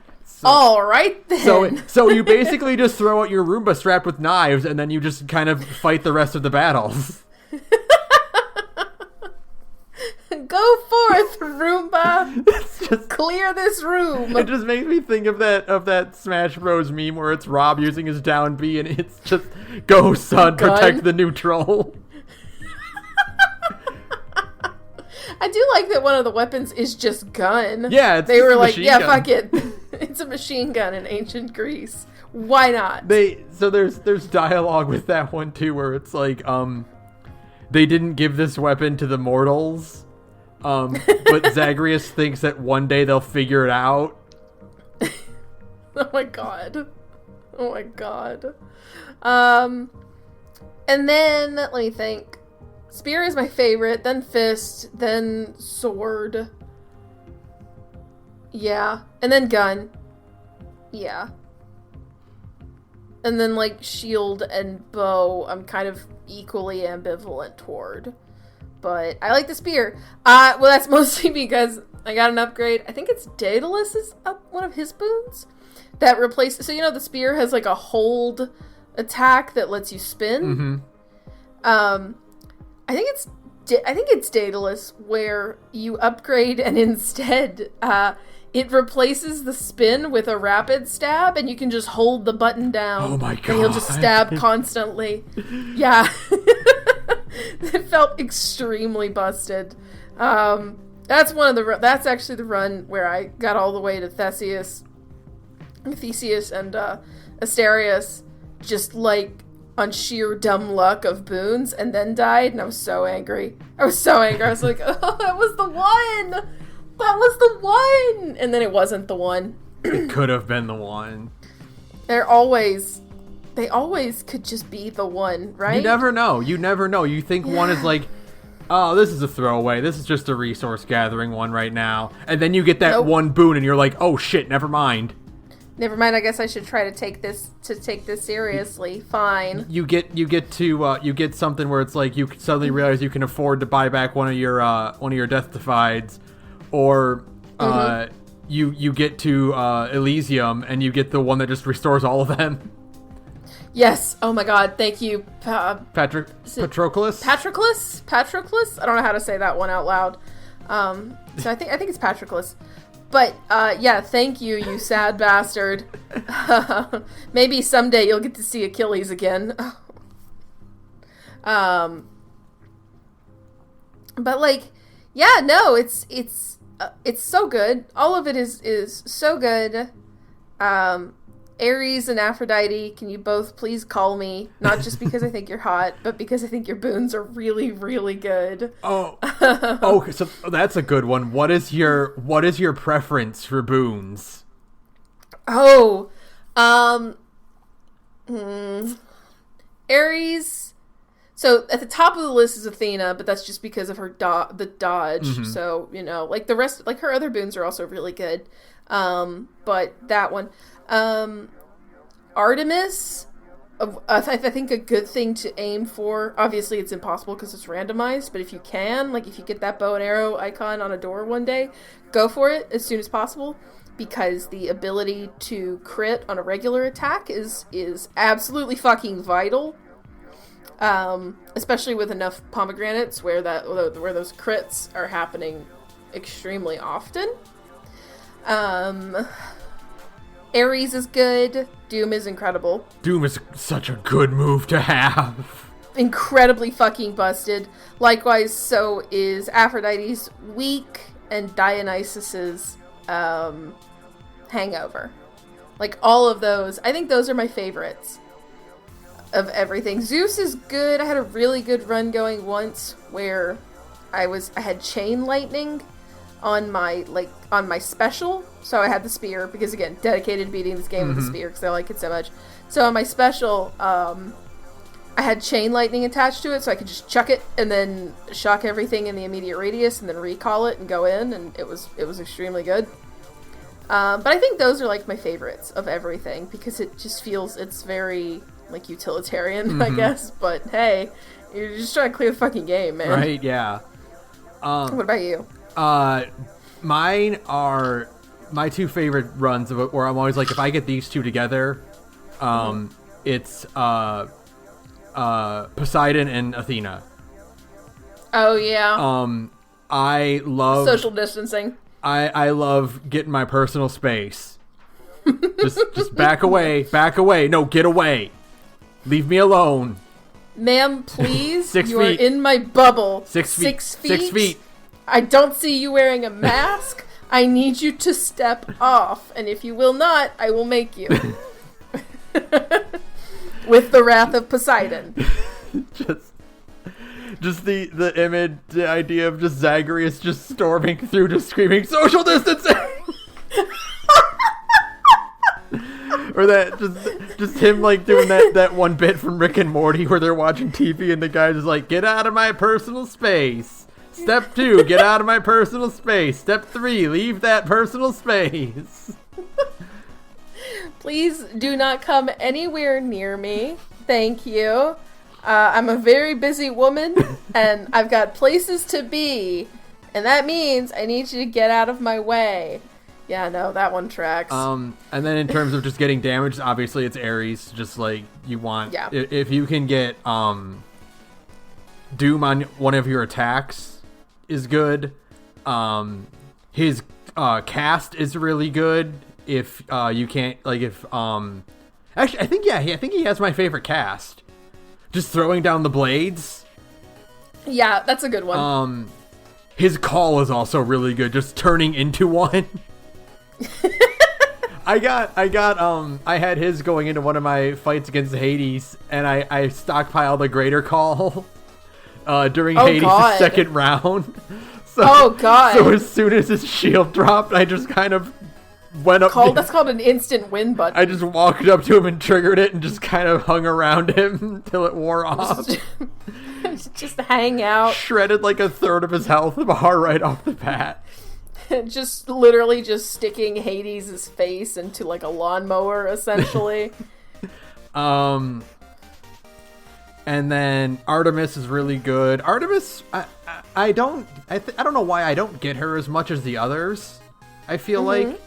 All right then. So you basically just throw out your Roomba strapped with knives, and then you just kind of fight the rest of the battles. Go forth, Roomba. Clear this room. It just makes me think of that Smash Bros meme where it's Rob using his down B, and it's just go son, protect the neutral. I do like that one of the weapons is just gun. Yeah, they were like, yeah, gun. fuck it. It's a machine gun in ancient Greece. Why not? So there's dialogue with that one too, where it's like, they didn't give this weapon to the mortals, but Zagreus thinks that one day they'll figure it out. Oh my god. And then let me think. Spear is my favorite, then fist, then sword. Yeah. And then gun. Yeah. And then, like, shield and bow, I'm kind of equally ambivalent toward. But I like the spear. Well, that's mostly because I got an upgrade. I think it's Daedalus' one of his boons that replaces... So, you know, the spear has, like, a hold attack that lets you spin. Mm-hmm. I think it's Daedalus where you upgrade and instead it replaces the spin with a rapid stab and you can just hold the button down. Oh my god. And he'll just stab constantly. Yeah. It felt extremely busted. That's actually the run where I got all the way to Theseus and Asterius, just like on sheer dumb luck of boons, and then died, and I was so angry. I was like, oh, that was the one! And then it wasn't the one. It could have been the one. They always could just be the one, right? You never know. You think one is like, oh, this is a throwaway. This is just a resource gathering one right now. And then you get that one boon, and you're like, oh shit, never mind. Never mind. I guess I should try to take this seriously. Fine. You get something where it's like you suddenly realize you can afford to buy back one of your death defieds, or you get to Elysium and you get the one that just restores all of them. Yes. Oh my god. Thank you, Patroclus. Patroclus. I don't know how to say that one out loud. So I think it's Patroclus. But, yeah, thank you, you sad bastard. Maybe someday you'll get to see Achilles again. But, like, yeah, no, it's so good. All of it is so good. Ares and Aphrodite, can you both please call me? Not just because I think you're hot, but because I think your boons are really, really good. Oh, so that's a good one. What is your preference for boons? Oh, Ares. So at the top of the list is Athena, but that's just because of her the dodge. Mm-hmm. So, you know, like the rest, like her other boons are also really good. But that one. Artemis, I think a good thing to aim for, obviously it's impossible because it's randomized, but if you can, like if you get that bow and arrow icon on a door one day, go for it as soon as possible, because the ability to crit on a regular attack is absolutely fucking vital, especially with enough pomegranates where those crits are happening extremely often. Ares is good. Doom is incredible. Doom is such a good move to have. Incredibly fucking busted. Likewise, so is Aphrodite's weak and Dionysus's hangover. Like all of those. I think those are my favorites of everything. Zeus is good. I had a really good run going once where I had chain lightning on my special. So I had the spear, because again, dedicated to beating this game with the spear, because I like it so much. So on my special, I had chain lightning attached to it, so I could just chuck it and then shock everything in the immediate radius and then recall it and go in, and it was extremely good. But I think those are like my favorites of everything because it just feels, it's very like utilitarian, I guess. But hey, you're just trying to clear the fucking game, man. Right? Yeah. What about you? Mine are my two favorite runs of it, where I'm always like, if I get these two together, it's Poseidon and Athena. Oh yeah. I love social distancing. I love getting my personal space. just back away. No, get away. Leave me alone. Ma'am, please. 6 you feet. are in my bubble. 6 feet. 6 feet. 6 feet. I don't see you wearing a mask. I need you to step off. And if you will not, I will make you. With the wrath of Poseidon. Just the image, the idea of just Zagreus just storming through, just screaming, social distancing! Or that, just him like doing that one bit from Rick and Morty where they're watching TV and the guy's just like, get out of my personal space. Step 2, get out of my personal space. Step 3, leave that personal space. Please do not come anywhere near me. Thank you. I'm a very busy woman, and I've got places to be, and that means I need you to get out of my way. Yeah, no, that one tracks. And then in terms of just getting damaged, obviously it's Ares. Just like you want, if you can get Doom on one of your attacks, is good. His cast is really good. If you can't, like, if actually, I think he has my favorite cast. Just throwing down the blades. Yeah, that's a good one. His call is also really good. Just turning into one. I had his going into one of my fights against Hades, and I stockpiled a greater call during Hades' second round. So as soon as his shield dropped, I just kind of went up. That's called an instant win button. I just walked up to him and triggered it and just kind of hung around him until it wore off. Just hang out. Shredded like a third of his health bar right off the bat. Just literally just sticking Hades' face into like a lawnmower, essentially. And then Artemis is really good. Artemis, I don't know why I don't get her as much as the others. I feel like.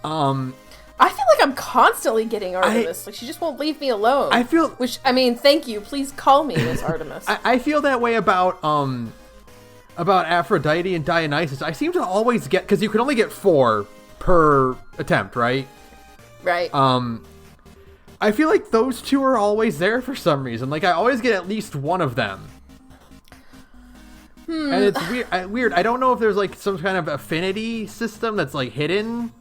I feel like I'm constantly getting Artemis. Like, she just won't leave me alone. Thank you. Please call me Miss Artemis. I feel that way about Aphrodite and Dionysus. I seem to always get, because you can only get 4 per attempt, right? Right. I feel like those two are always there for some reason. Like, I always get at least one of them. And it's weird. I don't know if there's like some kind of affinity system that's like hidden.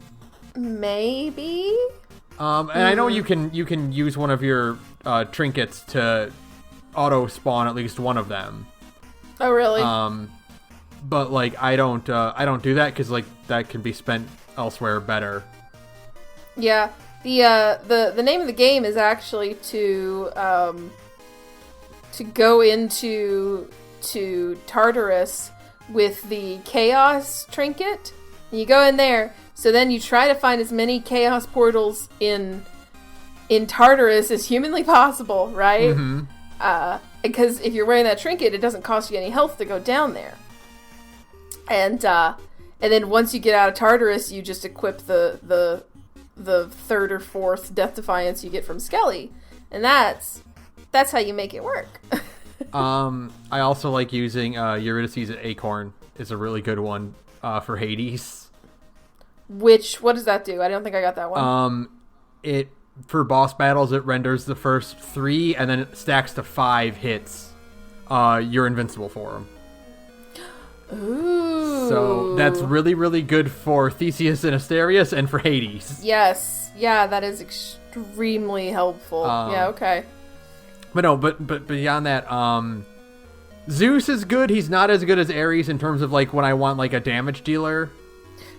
Maybe. And I know you can use one of your trinkets to auto spawn at least one of them. Oh, really? But like I don't do that because like that can be spent elsewhere better. Yeah. The name of the game is actually to go into Tartarus with the Chaos trinket. And you go in there, so then you try to find as many Chaos portals in Tartarus as humanly possible, right? Mm-hmm. Because if you're wearing that trinket, it doesn't cost you any health to go down there. And then once you get out of Tartarus, you just equip the third or fourth Death Defiance you get from Skelly, and that's how you make it work. I also like using Eurydice's Acorn. Is a really good one for Hades. What does that do? I don't think I got that one. It for boss battles it renders the first 3, and then it stacks to 5 hits. You're invincible for them. Ooh. So that's really, really good for Theseus and Asterius and for Hades. Yes. Yeah, that is extremely helpful. Yeah, okay. But no, but beyond that, Zeus is good. He's not as good as Ares in terms of like when I want like a damage dealer.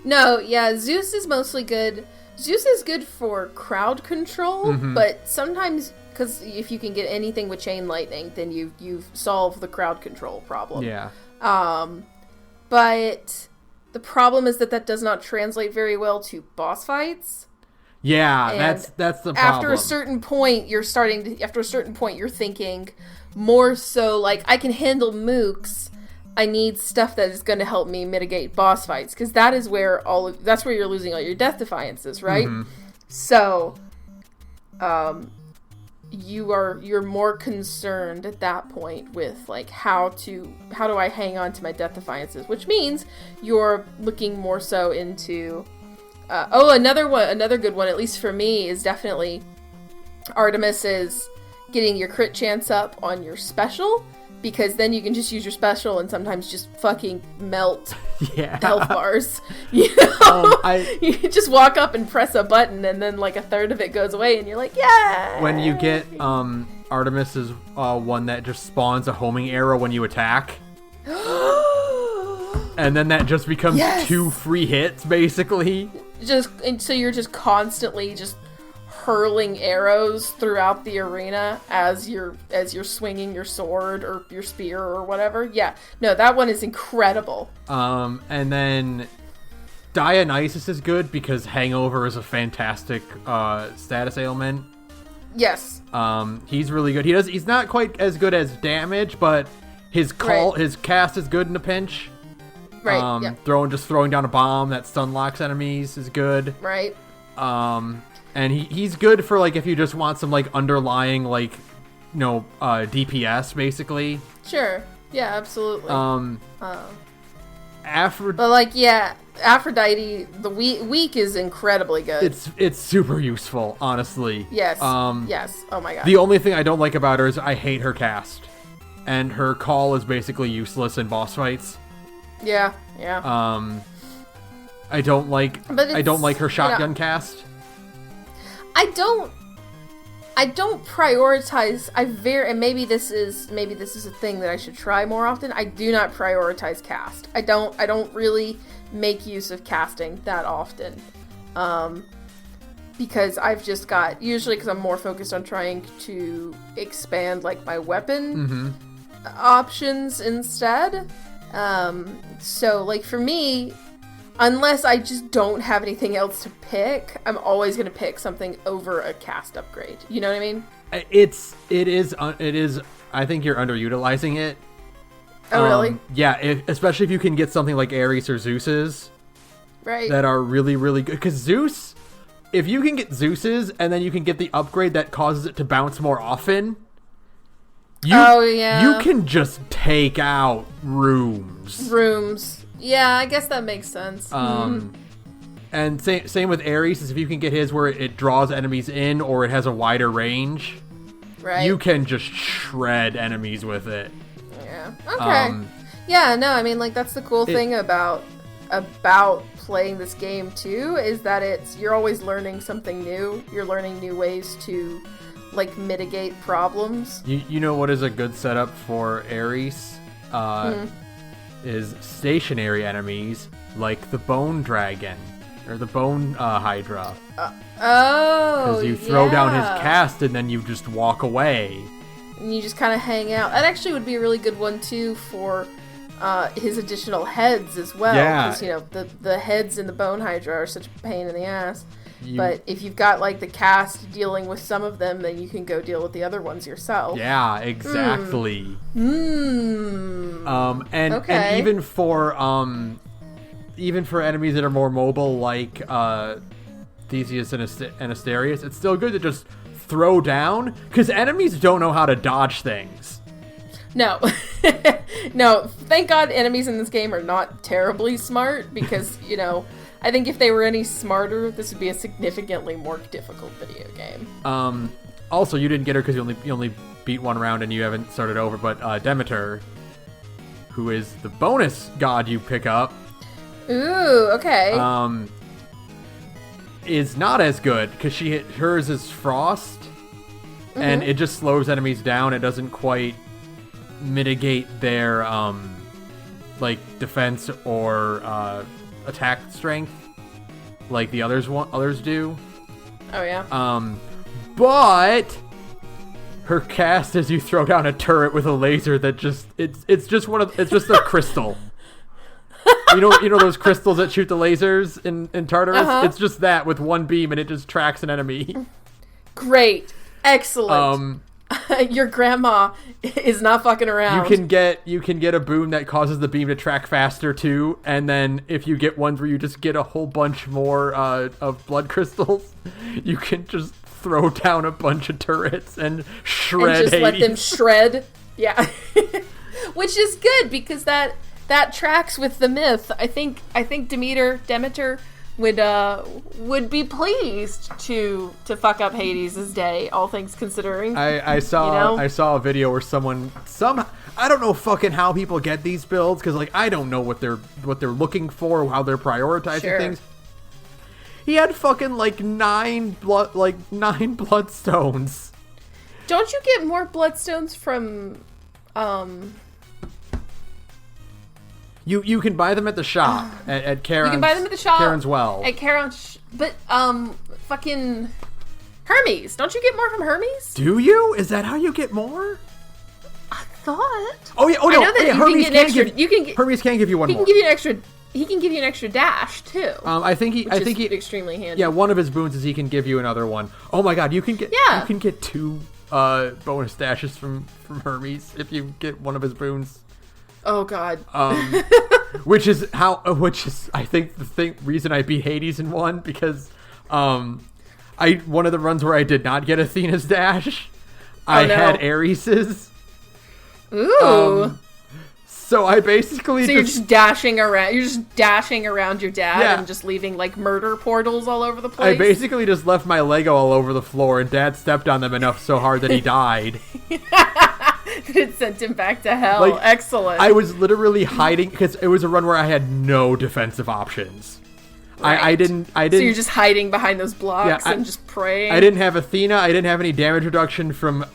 No, yeah, Zeus is mostly good. Zeus is good for crowd control, but sometimes because if you can get anything with chain lightning, then you've solved the crowd control problem. Yeah. But the problem is that does not translate very well to boss fights. Yeah, and that's the problem. After a certain point, you're thinking more so like, I can handle mooks. I need stuff that is going to help me mitigate boss fights, because that is where that's where you're losing all your death defiances, right? Mm-hmm. So, you're more concerned at that point with like how do I hang on to my death defiances, which means you're looking more so into another good one, at least for me, is definitely Artemis is getting your crit chance up on your special, because then you can just use your special and sometimes just fucking melt health bars. You know? You can just walk up and press a button and then like a third of it goes away and you're like, yeah. When you get Artemis is one that just spawns a homing arrow when you attack. And then that just becomes 2 free hits, basically. And so you're just constantly just hurling arrows throughout the arena as you're swinging your sword or your spear or whatever. Yeah, no, that one is incredible. And then Dionysus is good because Hangover is a fantastic status ailment. Yes. He's really good. He's not quite as good as damage, but his cast is good in a pinch. Right. Yep. Throwing down a bomb that stun locks enemies is good. Right. And he's good for like if you just want some like underlying like DPS basically. Sure. Yeah, absolutely. Aphrodite, the weak is incredibly good. It's super useful, honestly. Yes. Yes. Oh my god. The only thing I don't like about her is I hate her cast, and her call is basically useless in boss fights. Yeah. Yeah. I don't like her shotgun cast. I don't prioritize. And maybe this is a thing that I should try more often. I do not prioritize cast. I don't really make use of casting that often. Because I've just got, usually because I'm more focused on trying to expand like my weapon options instead. So like for me, unless I just don't have anything else to pick, I'm always going to pick something over a cast upgrade. You know what I mean? It is. I think you're underutilizing it. Oh, really? Yeah, especially if you can get something like Ares or Zeus's. Right. That are really, really good. Because Zeus, if you can get Zeus's and then you can get the upgrade that causes it to bounce more often, you can just take out rooms. Yeah, I guess that makes sense. And same with Ares, is if you can get his where it draws enemies in or it has a wider range, right? You can just shred enemies with it. Yeah. Okay. Yeah. No. I mean, like that's the cool thing about playing this game too, is that you're always learning something new. You're learning new ways to like mitigate problems. You know what is a good setup for Ares? Is stationary enemies like the Bone Dragon or the Bone Hydra. Because you throw down his cast and then you just walk away. And you just kind of hang out. That actually would be a really good one too for his additional heads as well. Yeah. Because, the heads in the Bone Hydra are such a pain in the ass. But if you've got like the cast dealing with some of them, then you can go deal with the other ones yourself. Yeah, exactly. And even for enemies that are more mobile, like Theseus and Asterius, it's still good to just throw down, because enemies don't know how to dodge things. No. No, thank God enemies in this game are not terribly smart, because, I think if they were any smarter, this would be a significantly more difficult video game. Also, you didn't get her because you only beat one round and you haven't started over, but Demeter, who is the bonus god you pick up. Ooh, okay. Is not as good, because hers is frost, and it just slows enemies down. It doesn't quite mitigate their, defense or, attack strength like the others do. Oh yeah. But her cast is you throw down a turret with a laser that just it's just a crystal. You know those crystals that shoot the lasers in Tartarus? Uh-huh. It's just that with one beam and it just tracks an enemy. Great. Excellent. Your grandma is not fucking around. You can get a boon that causes the beam to track faster too, and then if you get ones where you just get a whole bunch more of blood crystals, you can just throw down a bunch of turrets and shred and just Hades. Let them shred. Yeah. Which is good because that tracks with the myth. I think Demeter would be pleased to fuck up Hades' day, all things considering. I saw a video where I don't know fucking how people get these builds because like I don't know what they're looking for, how they're prioritizing things. He had fucking like 9 bloodstones. Don't you get more bloodstones from You can buy them at the shop at Karen's. You can buy them at the shop. Karen's Well. At Karen's, but fucking Hermes. Don't you get more from Hermes? Do you? Is that how you get more? I thought. Oh yeah. Oh no. I know that yeah, Hermes can give you one more. He can give you an extra dash too. I think he extremely handy. Yeah, one of his boons is he can give you another one. Oh my god, you can get 2 bonus dashes from Hermes if you get one of his boons. Oh god. Which is I think the reason I beat Hades in one because one of the runs where I did not get Athena's dash, I had Ares's. Ooh. So I basically you're just dashing around. You're just dashing around your dad and just leaving like murder portals all over the place. I basically just left my Lego all over the floor, and Dad stepped on them enough so hard that he died. It sent him back to hell. Like, excellent. I was literally hiding because it was a run where I had no defensive options. Right. I didn't. So you're just hiding behind those blocks and just praying. I didn't have Athena. I didn't have any damage reduction from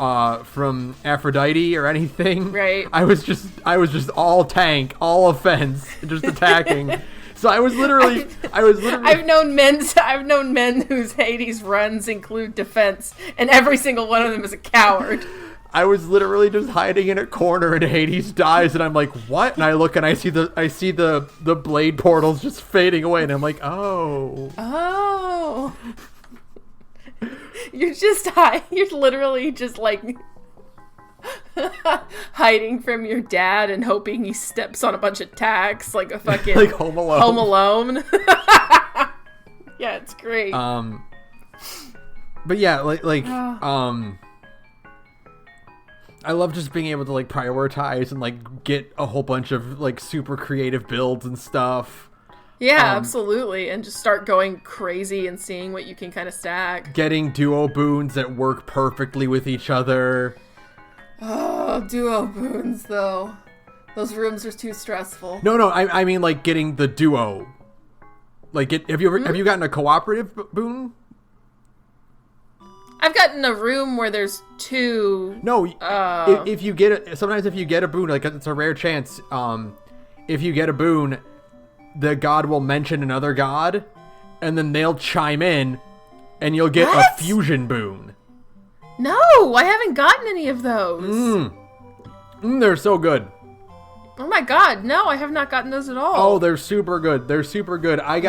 Aphrodite or anything. Right. I was just all tank, all offense, just attacking. So I was literally. I've known men whose Hades runs include defense, and every single one of them is a coward. I was literally just hiding in a corner and Hades dies and I'm like, what? And I look and I see the blade portals just fading away and I'm like, oh. You're literally just like hiding from your dad and hoping he steps on a bunch of tacks like a fucking like Home Alone. Yeah, it's great. But yeah, I love just being able to like prioritize and like get a whole bunch of like super creative builds and stuff. Yeah, absolutely. And just start going crazy and seeing what you can kind of stack. Getting duo boons that work perfectly with each other. Oh, duo boons though. Those rooms are too stressful. No, I mean like getting the duo. Like have you gotten a cooperative boon? I've gotten a room where there's 2. No, if you get a boon, like it's a rare chance. If you get a boon, the god will mention another god, and then they'll chime in, and you'll get a fusion boon. No, I haven't gotten any of those. They're so good. Oh my god, no, I have not gotten those at all. Oh, they're super good. I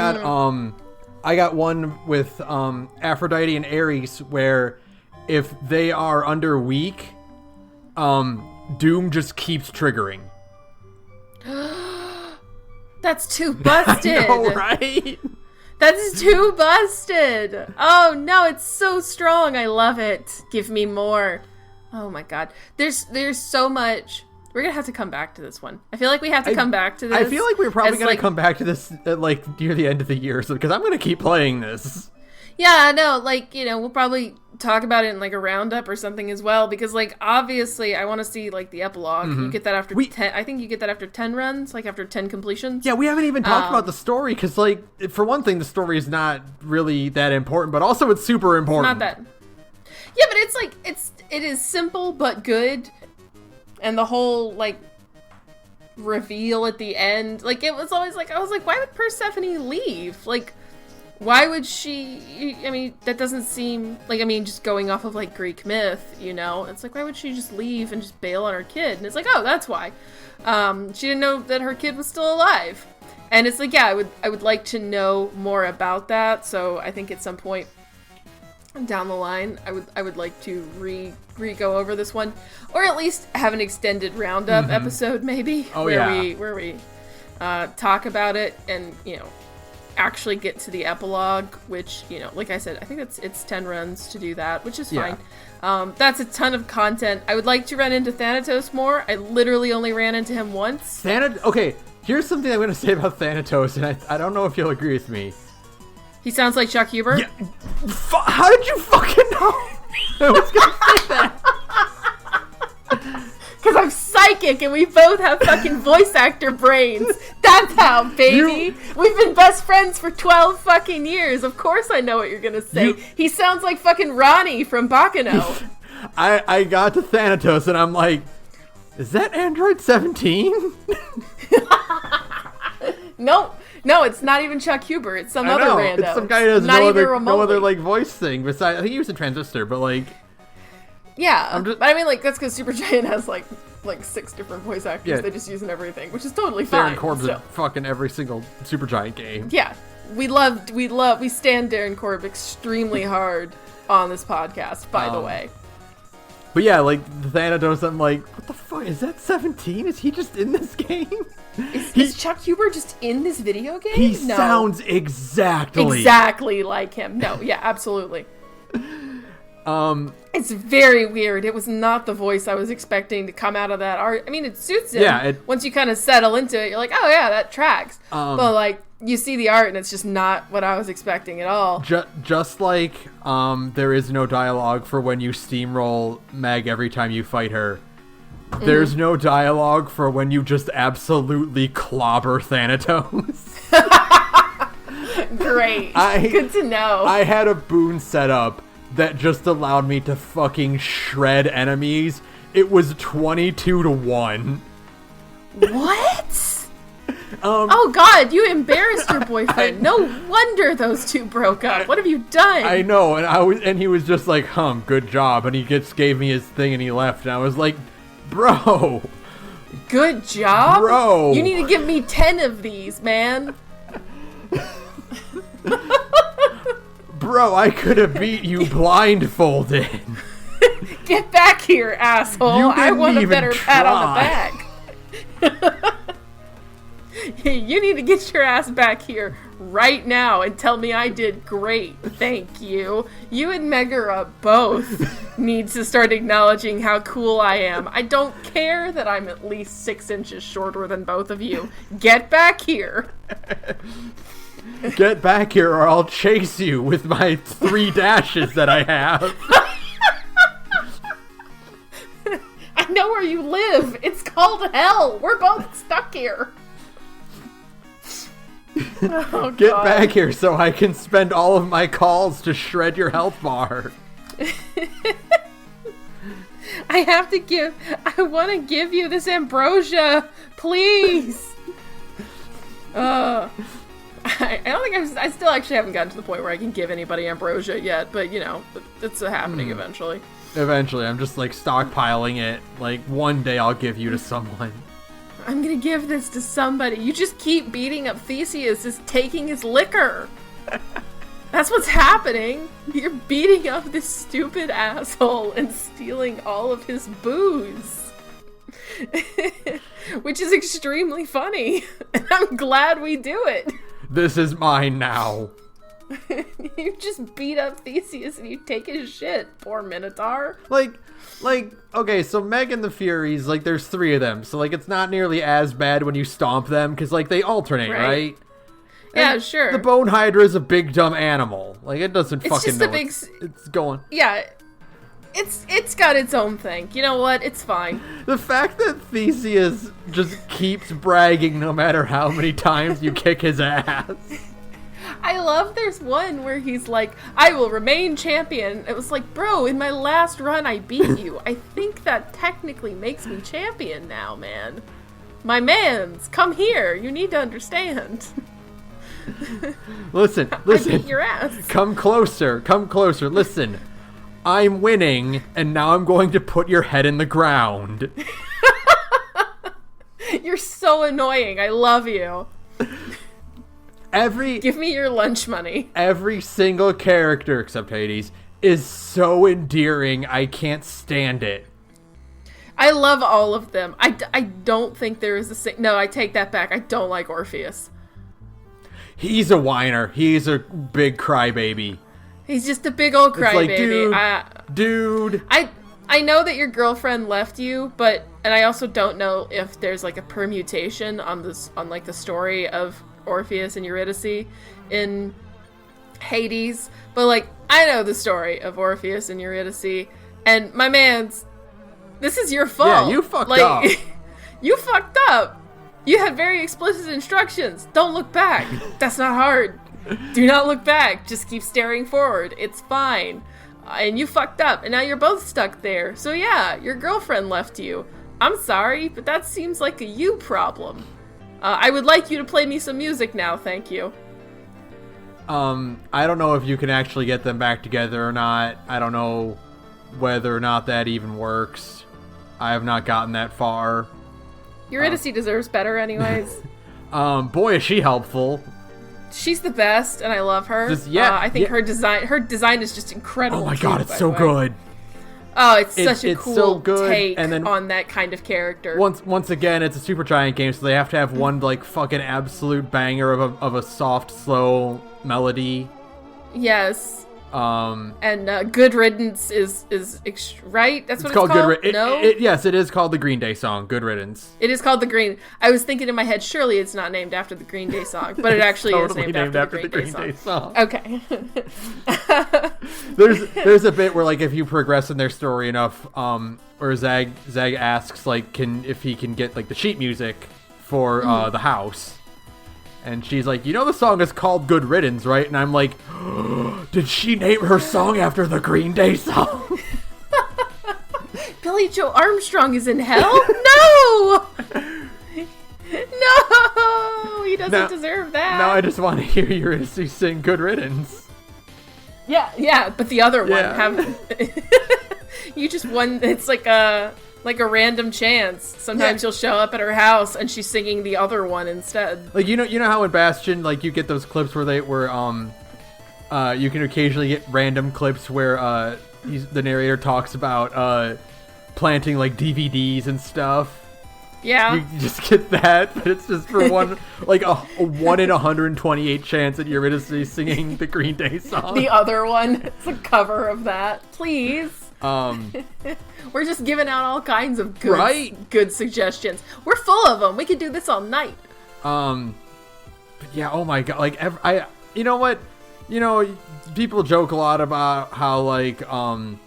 got one with Aphrodite and Ares where if they are under weak, Doom just keeps triggering. That's too busted. I know, right? That's too busted. Oh no, it's so strong. I love it. Give me more. Oh my god. There's so much. We're going to have to come back to this one. I feel like we have to come back to this. I feel like we're probably going to come back to this at like near the end of the year, because I'm going to keep playing this. Yeah, no, like, we'll probably talk about it in like a roundup or something as well, because like obviously I want to see like the epilogue. You get that after 10. I think you get that after 10 runs, like after 10 completions. Yeah, we haven't even talked about the story, because like for one thing, the story is not really that important, but also it's super important. Not that. Yeah, but it's like it is simple but good. And the whole, like, reveal at the end, like, it was always like, I was like, why would Persephone leave? Like, Why would she, I mean, that doesn't seem, like, I mean, just going off of, like, Greek myth, you know? It's like, why would she just leave and just bail on her kid? And it's like, oh, that's why. She didn't know that her kid was still alive. And it's like, yeah, I would like to know more about that, so I think at some point down the line, I would like to go over this one, or at least have an extended roundup episode, maybe, where we talk about it and, you know, actually get to the epilogue, which, you know, like I said, I think it's 10 runs to do that, which is fine. That's a ton of content. I would like to run into Thanatos more. I literally only ran into him once. Okay, here's something I'm going to say about Thanatos, and I don't know if you'll agree with me. He sounds like Chuck Huber? Yeah. How did you fucking know? I was going to say that. Because I'm psychic and we both have fucking voice actor brains. That's how, baby. We've been best friends for 12 fucking years. Of course I know what you're gonna say. He sounds like fucking Ronnie from Bacano. I got to Thanatos and I'm like, is that Android 17? No, it's not even Chuck Huber. It's some other rando. It's some guy who has no other like voice thing besides. I think he was a Transistor, but like. Yeah, but I mean, like, that's because Supergiant has, like 6 different voice actors. Yeah. They just use in everything, which is totally fine. Darren Korb's in fucking every single Supergiant game. Yeah, we stand Darren Korb extremely hard on this podcast, by the way. But yeah, like, the Thanatos, I'm like, what the fuck, is that 17? Is he just in this game? Is Chuck Huber just in this video game? He sounds exactly like him. No, yeah, absolutely. It's very weird. It was not the voice I was expecting to come out of that art. I mean, it suits him. Yeah, once you kind of settle into it, you're like, oh yeah, that tracks. But like, you see the art and it's just not what I was expecting at all. Just like there is no dialogue for when you steamroll Meg every time you fight her. There's no dialogue for when you just absolutely clobber Thanatos. Great. Good to know. I had a boon set up that just allowed me to fucking shred enemies. It was 22-1. What? Oh god, you embarrassed your boyfriend. No wonder those two broke up. What have you done? I know, and he was just like, good job, and he gave me his thing and he left, and I was like, bro. Good job? Bro. You need to give me 10 of these, man. Bro, I could have beat you blindfolded. Get back here, asshole. I want a better pat on the back. You need to get your ass back here right now and tell me I did great. Thank you. You and Megara both need to start acknowledging how cool I am. I don't care that I'm at least 6 inches shorter than both of you. Get back here. Get back here or I'll chase you with my 3 dashes that I have. I know where you live. It's called hell. We're both stuck here. Oh, Get back here so I can spend all of my calls to shred your health bar. I want to give you this ambrosia. Please. I don't think I still actually haven't gotten to the point where I can give anybody ambrosia yet, but you know, it's happening eventually. Eventually, I'm just like stockpiling it. Like one day I'll give you to someone. I'm gonna give this to somebody. You just keep beating up Theseus, just taking his liquor. That's what's happening. You're beating up this stupid asshole and stealing all of his booze. Which is extremely funny. And I'm glad we do it. This is mine now. You just beat up Theseus and you take his shit, poor Minotaur. Like, okay, so Meg and the Furies, like, there's 3 of them, so, like, it's not nearly as bad when you stomp them, because, like, they alternate, right? Yeah, and sure. The Bone Hydra is a big, dumb animal. Like, it doesn't fucking know it's going. Yeah, it's got its own thing. You know what? It's fine. The fact that Theseus just keeps bragging no matter how many times you kick his ass. I love there's one where he's like, I will remain champion. It was like, bro, in my last run I beat you. I think that technically makes me champion now, man. My mans, come here. You need to understand. Listen. I beat your ass. Come closer. Listen. I'm winning, and now I'm going to put your head in the ground. You're so annoying. I love you. Give me your lunch money. Every single character, except Hades, is so endearing. I can't stand it. I love all of them. I don't think there is no, I take that back. I don't like Orpheus. He's a whiner. He's a big crybaby. He's just a big old crybaby. Like, dude. I know that your girlfriend left you, and I also don't know if there's like a permutation on like the story of Orpheus and Eurydice in Hades, but like I know the story of Orpheus and Eurydice, and my man's, this is your fault. Yeah, you fucked up. You fucked up. You had very explicit instructions. Don't look back. That's not hard. Do not look back. Just keep staring forward. It's fine. And you fucked up, and now you're both stuck there. So yeah, your girlfriend left you. I'm sorry, but that seems like a you problem. I would like you to play me some music now, thank you. I don't know if you can actually get them back together or not. I don't know whether or not that even works. I have not gotten that far. Eurydice deserves better anyways. Boy, is she helpful. She's the best, and I love her. I think her design is just incredible. Oh my god, it's so good. Oh, it's such a cool take on that kind of character. Once again, it's a Supergiant game, so they have to have one like fucking absolute banger of a soft, slow melody. Yes. And Good Riddance is right? That's what it's called? Good Riddance. Yes, it is called the Green Day song, Good Riddance. It is called the Green. I was thinking in my head, surely it's not named after the Green Day song, but it actually totally is named after the Green Day song. Okay. there's a bit where like if you progress in their story enough, or Zag asks like if he can get like the sheet music for the house. And she's like, you know the song is called Good Riddance, right? And I'm like, did she name her song after the Green Day song? Billy Joe Armstrong is in hell? No! No! He doesn't deserve that. Now I just want to hear Eurydice sing Good Riddance. Yeah, but the other one. You just won. It's like a random chance. Sometimes you'll show up at her house and she's singing the other one instead. Like you know how in Bastion, like you get those clips where you can occasionally get random clips where the narrator talks about planting like DVDs and stuff. Yeah. You just get that, but it's just for one like a 1 in 128 chance that Eurydice singing the Green Day song. The other one. It's a cover of that. Please. We're just giving out all kinds of good suggestions. We're full of them. We could do this all night. But yeah, oh my god, like you know what? You know, people joke a lot about how like in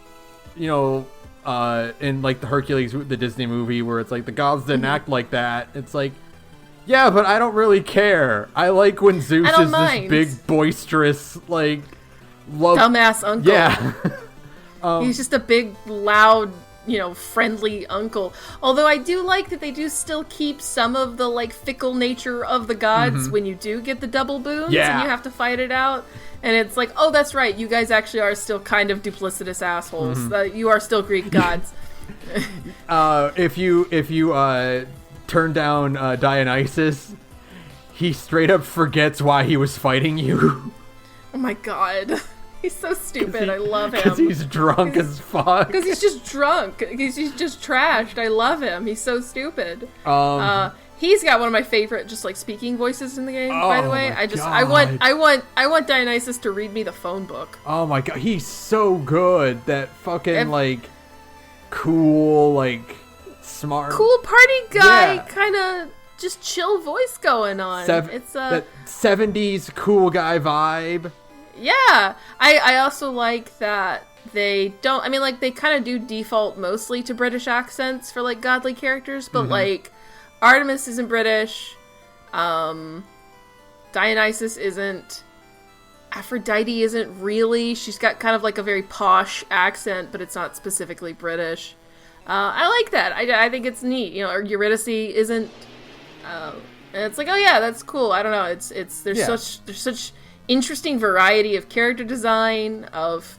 like the Hercules, the Disney movie, where it's like the gods didn't act like that. It's like, yeah, but I don't really care. I like when Zeus is this big boisterous like dumbass uncle. Yeah. He's just a big, loud, friendly uncle. Although I do like that they do still keep some of the, like, fickle nature of the gods when you do get the double boons and you have to fight it out. And it's like, oh, that's right, you guys actually are still kind of duplicitous assholes. You are still Greek gods. If you turn down Dionysus, he straight up forgets why he was fighting you. Oh my god. He's so stupid. I love him. Because he's drunk as fuck. Because he's just drunk. He's just trashed. I love him. He's so stupid. He's got one of my favorite just like speaking voices in the game. By the way, I want Dionysus to read me the phone book. Oh my god, he's so good. That fucking like cool, like smart, cool party guy, kind of just chill voice going on. It's that 70s cool guy vibe. Yeah, I also like that they don't, I mean, like, they kind of do default mostly to British accents for, like, godly characters, but, like, Artemis isn't British, Dionysus isn't, Aphrodite isn't really, she's got kind of, like, a very posh accent, but it's not specifically British. I like that. I think it's neat. Eurydice isn't And it's like, oh yeah, that's cool. I don't know. There's such interesting variety of character design, of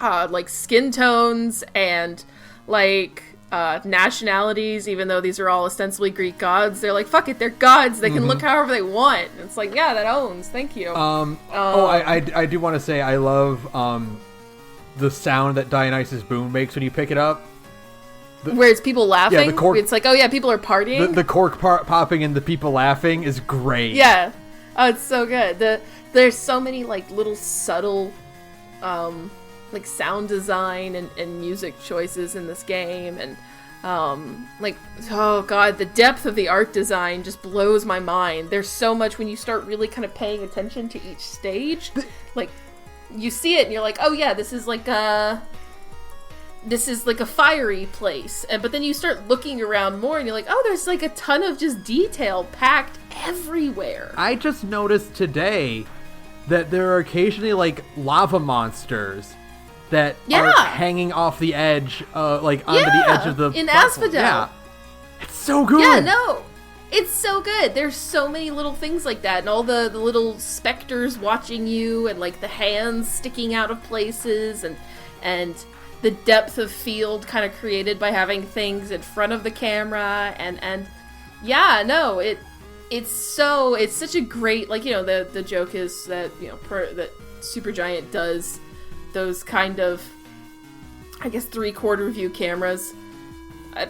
like skin tones and like nationalities, even though these are all ostensibly Greek gods. They're like, fuck it, they're gods. They can look however they want. And it's like, yeah, that owns. Thank you. I do want to say I love the sound that Dionysus Boom makes when you pick it up. Where it's people laughing? Yeah, the cork, it's like, oh yeah, people are partying. The cork popping and the people laughing is great. Yeah. Oh, it's so good. There's so many like little subtle like sound design and music choices in this game, and like, oh god, the depth of the art design just blows my mind. There's so much when you start really kind of paying attention to each stage. Like, you see it and you're like, oh yeah, this is like a fiery place, but then you start looking around more and you're like, oh, there's like a ton of just detail packed everywhere. I just noticed today that there are occasionally like lava monsters that are hanging off the edge, like onto the edge of the in Asphodel. Yeah, it's so good. Yeah, no, it's so good. There's so many little things like that, and all the little specters watching you, and like the hands sticking out of places, and the depth of field kind of created by having things in front of the camera, and yeah, no, it's such a great, like, you know, the joke is that, you know, that Supergiant does those kind of, I guess, 3/4 view cameras. I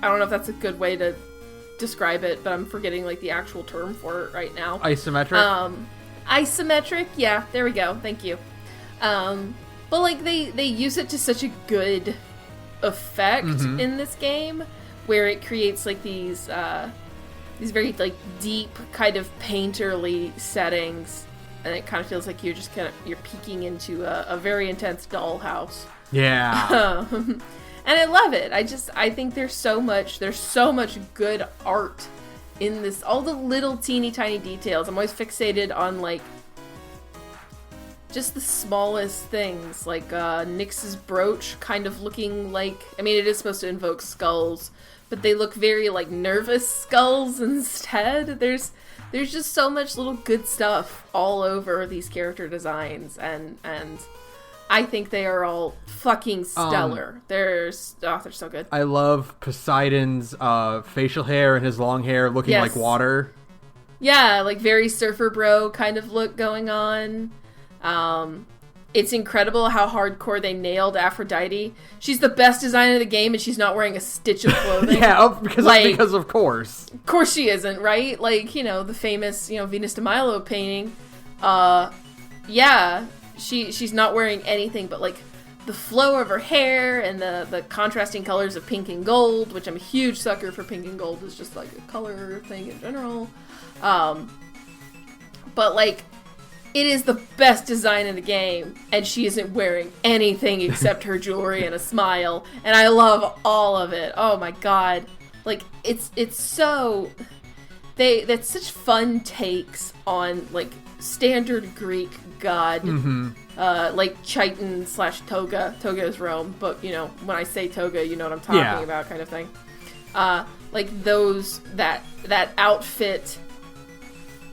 don't know if that's a good way to describe it, but I'm forgetting like the actual term for it right now. Isometric? Isometric, yeah, there we go, thank you. But like they use it to such a good effect in this game, where it creates like these very like deep kind of painterly settings, and it kind of feels like you're peeking into a very intense dollhouse. Yeah. And I love it. I think there's so much good art in this, all the little teeny tiny details. I'm always fixated on like just the smallest things, like Nyx's brooch kind of looking like, I mean, it is supposed to invoke skulls, but they look very like nervous skulls instead. There's just so much little good stuff all over these character designs, and I think they are all fucking stellar. They're so good. I love Poseidon's facial hair and his long hair looking like water. Yeah, like very surfer bro kind of look going on. It's incredible how hardcore they nailed Aphrodite. She's the best design in the game, and she's not wearing a stitch of clothing. because of course. Of course she isn't, right? Like, you know, the famous, you know, Venus de Milo painting. Yeah, she's not wearing anything but like the flow of her hair and the contrasting colors of pink and gold, which I'm a huge sucker for. Pink and gold is just like a color thing in general. But like, it is the best design in the game, and she isn't wearing anything except her jewelry and a smile, and I love all of it. Oh my god. Like, it's so... That's such fun takes on, like, standard Greek god, like Chiton / Toga. Toga is Rome, but, you know, when I say Toga, you know what I'm talking about, kind of thing. Like, that outfit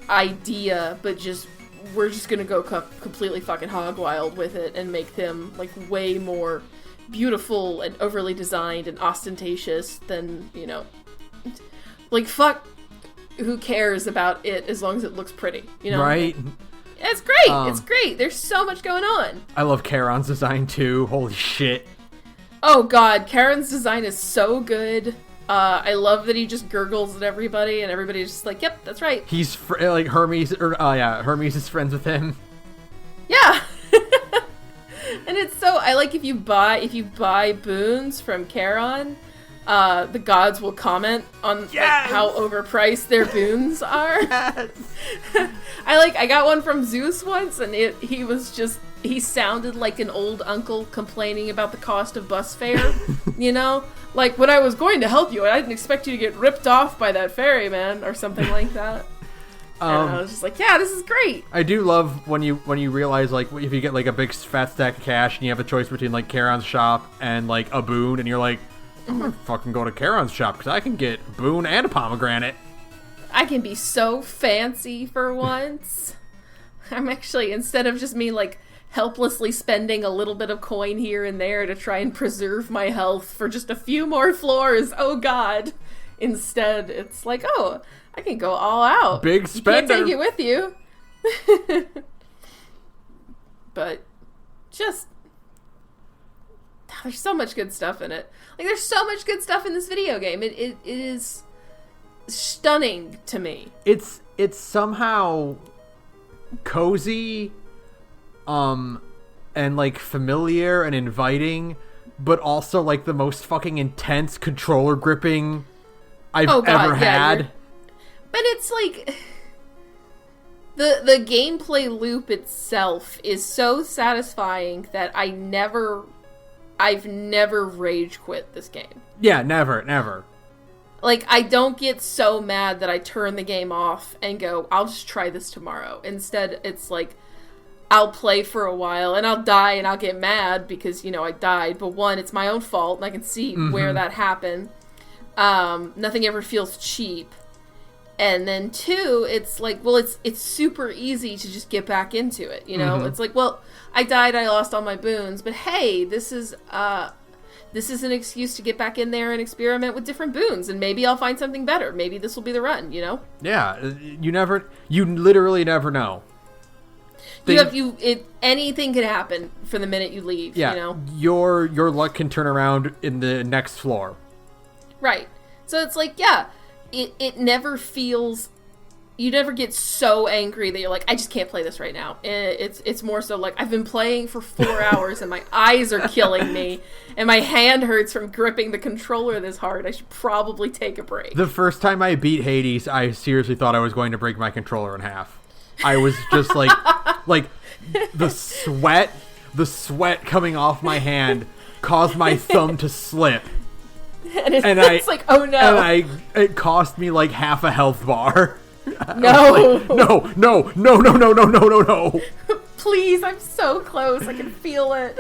idea, but just... we're just gonna go completely fucking hog wild with it and make them like way more beautiful and overly designed and ostentatious than, you know, like, fuck, who cares about it as long as it looks pretty, you know? Right? It's great. It's great. There's so much going on. I love Charon's design too. Holy shit. Oh god, Charon's design is so good. I love that he just gurgles at everybody, and everybody's just like, yep, that's right. He's like Hermes, Hermes is friends with him. Yeah. And it's so, I like if you buy boons from Charon, the gods will comment on like, how overpriced their boons are. Yes. I got one from Zeus once, and he sounded like an old uncle complaining about the cost of bus fare, you know? Like, when I was going to help you, I didn't expect you to get ripped off by that ferryman, or something like that. And I was just like, yeah, this is great. I do love when you realize, like, if you get, like, a big fat stack of cash and you have a choice between, like, Charon's shop and, like, a boon, and you're like, I'm gonna fucking go to Charon's shop because I can get Boone and a pomegranate. I can be so fancy for once. I'm actually, instead of just me, like, helplessly spending a little bit of coin here and there to try and preserve my health for just a few more floors, oh god. Instead, it's like, oh, I can go all out. Big spender. You can't take it with you. But just, there's so much good stuff in it. Like, there's so much good stuff in this video game. It is stunning to me. It's somehow cozy, and like familiar and inviting, but also like the most fucking intense controller gripping I've ever had. But it's like the gameplay loop itself is so satisfying that I've never rage quit this game. Yeah, never. Like, I don't get so mad that I turn the game off and go, I'll just try this tomorrow. Instead, it's like, I'll play for a while, and I'll die, and I'll get mad because, I died. But one, it's my own fault, and I can see where that happened. Nothing ever feels cheap. And then two, it's like, well, it's super easy to just get back into it, It's like, well, I died, I lost all my boons, but hey, this is an excuse to get back in there and experiment with different boons, and maybe I'll find something better. Maybe this will be the run, Yeah, you literally never know. Anything could happen from the minute you leave, Your luck can turn around in the next floor. Right. So it's like, yeah, it never feels, you never get so angry that you're like, I just can't play this right now. It's more so like, I've been playing for 4 hours and my eyes are killing me and my hand hurts from gripping the controller this hard. I should probably take a break. The first time I beat Hades, I seriously thought I was going to break my controller in half. I was just like, the sweat coming off my hand caused my thumb to slip. And it's like, oh no. And it cost me like half a health bar. No. Like, no. Please, I'm so close. I can feel it.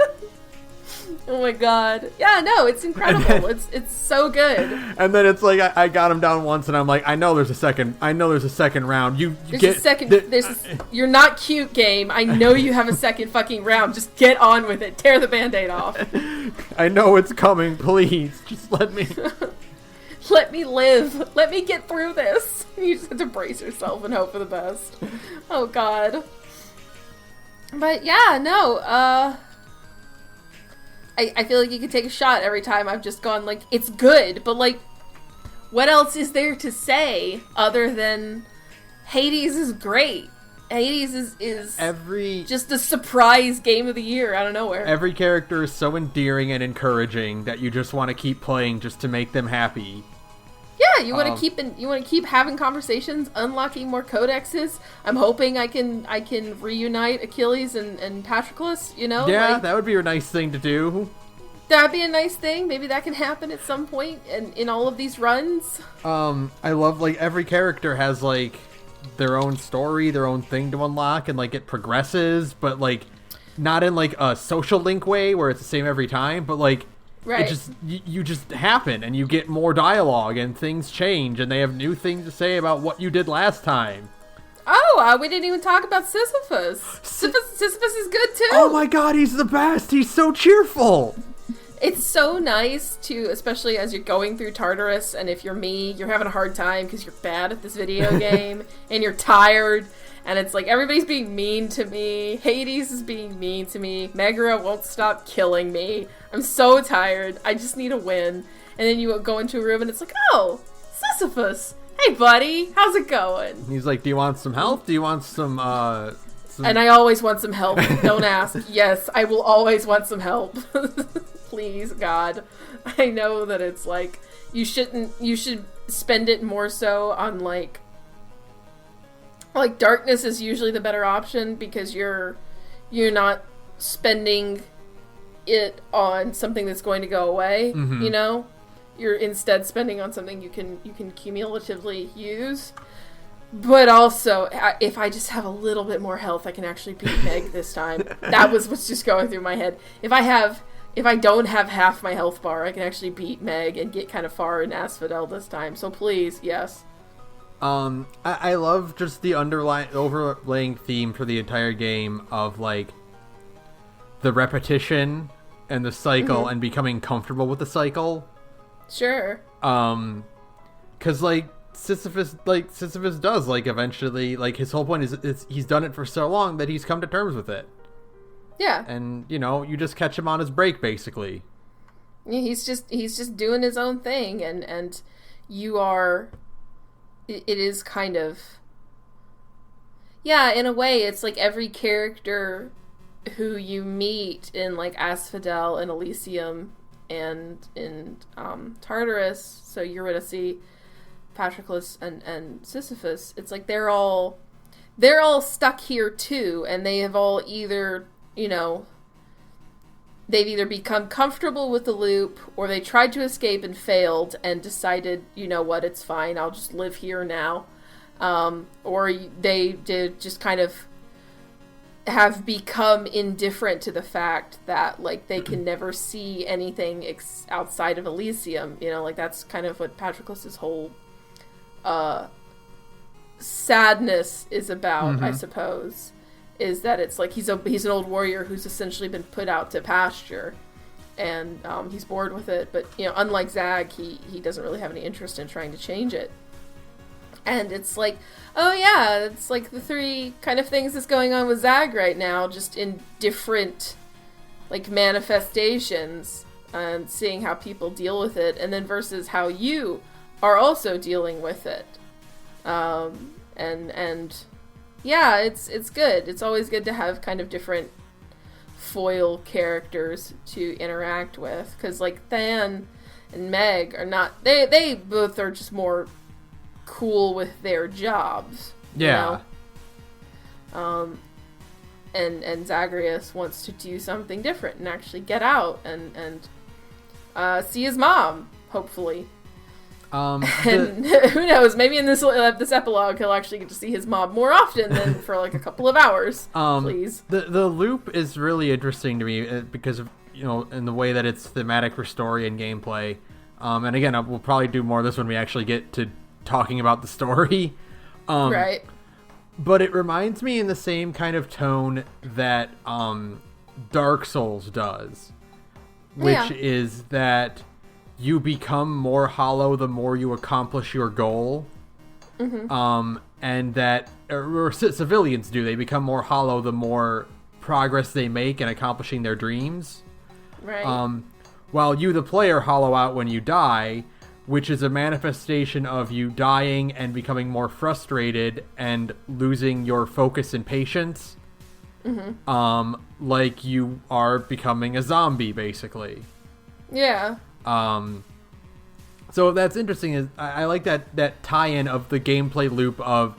Oh my god. Yeah, no, it's incredible. It's so good. And then it's like I got him down once and I'm like, I know there's a second round. You're not cute, game. I know you have a second fucking round. Just get on with it. Tear the band-aid off. I know it's coming. Please, just let me let me live. Let me get through this. You just have to brace yourself and hope for the best. Oh god. But yeah, no, I feel like you could take a shot every time I've just gone, like, it's good, but, like, what else is there to say other than Hades is great? Hades is just a surprise game of the year out of nowhere. Every character is so endearing and encouraging that you just want to keep playing just to make them happy. Yeah, you want to keep having conversations, unlocking more codexes. I'm hoping I can reunite Achilles and Patroclus, Yeah, like, that would be a nice thing to do. That'd be a nice thing. Maybe that can happen at some point in all of these runs. I love, like, every character has, like, their own story, their own thing to unlock, and, like, it progresses, but, like, not in, like, a social link way where it's the same every time, but, like, right. It just, you just happen, and you get more dialogue, and things change, and they have new things to say about what you did last time. Oh, we didn't even talk about Sisyphus. Sisyphus is good, too. Oh my god, he's the best! He's so cheerful! It's so nice to, especially as you're going through Tartarus, and if you're me, you're having a hard time because you're bad at this video game, and you're tired, and it's like, everybody's being mean to me, Hades is being mean to me, Megara won't stop killing me, I'm so tired, I just need a win, and then you go into a room and it's like, oh, Sisyphus, hey buddy, how's it going? He's like, do you want some help? Do you want some And I always want some help, don't ask. Yes, I will always want some help. Please, God. I know that it's like, you should spend it more so on like darkness is usually the better option because you're not spending it on something that's going to go away, You're instead spending on something you can cumulatively use. But also, if I just have a little bit more health, I can actually beat Meg this time. That was what's just going through my head. If I have if I don't have half my health bar, I can actually beat Meg and get kind of far in Asphodel this time. So please, yes. I love just the overlaying theme for the entire game of, like, the repetition and the cycle and becoming comfortable with the cycle. Sure. 'Cause, like, Sisyphus does, like, eventually, like, his whole point is he's done it for so long that he's come to terms with it. Yeah. And, you know, you just catch him on his break, basically. Yeah, he's just doing his own thing, and you are... It is kind of... Yeah, in a way, it's like every character who you meet in, like, Asphodel and Elysium and in Tartarus, so Eurydice, Patroclus, and Sisyphus, it's like they're all stuck here too, and they have all either, you know, they've either become comfortable with the loop, or they tried to escape and failed and decided, you know what, it's fine, I'll just live here now. Or they did just kind of have become indifferent to the fact that, like, they can never see anything outside of Elysium. You know, like, that's kind of what Patroclus's whole sadness is about, I suppose. Is that it's like he's an old warrior who's essentially been put out to pasture, and he's bored with it. But, you know, unlike Zag, he doesn't really have any interest in trying to change it. And it's like, oh yeah, it's like the three kind of things that's going on with Zag right now, just in different, like, manifestations, and seeing how people deal with it, and then versus how you are also dealing with it. And yeah, it's good. It's always good to have kind of different foil characters to interact with, because, like, Than and Meg are not, they both are just more cool with their jobs. Yeah. You know? And Zagreus wants to do something different and actually get out and see his mom, hopefully. And who knows, maybe in this epilogue he'll actually get to see his mom more often than for like a couple of hours. Please. The loop is really interesting to me because of, you know, in the way that it's thematic for story and gameplay. And again, we'll probably do more of this when we actually get to talking about the story. Right. But it reminds me in the same kind of tone that Dark Souls does, which is that you become more hollow the more you accomplish your goal. And that, or civilians do, they become more hollow the more progress they make in accomplishing their dreams. Right. While you, the player, hollow out when you die, which is a manifestation of you dying and becoming more frustrated and losing your focus and patience. Like you are becoming a zombie, basically. Yeah. So that's interesting. Is I like that tie-in of the gameplay loop of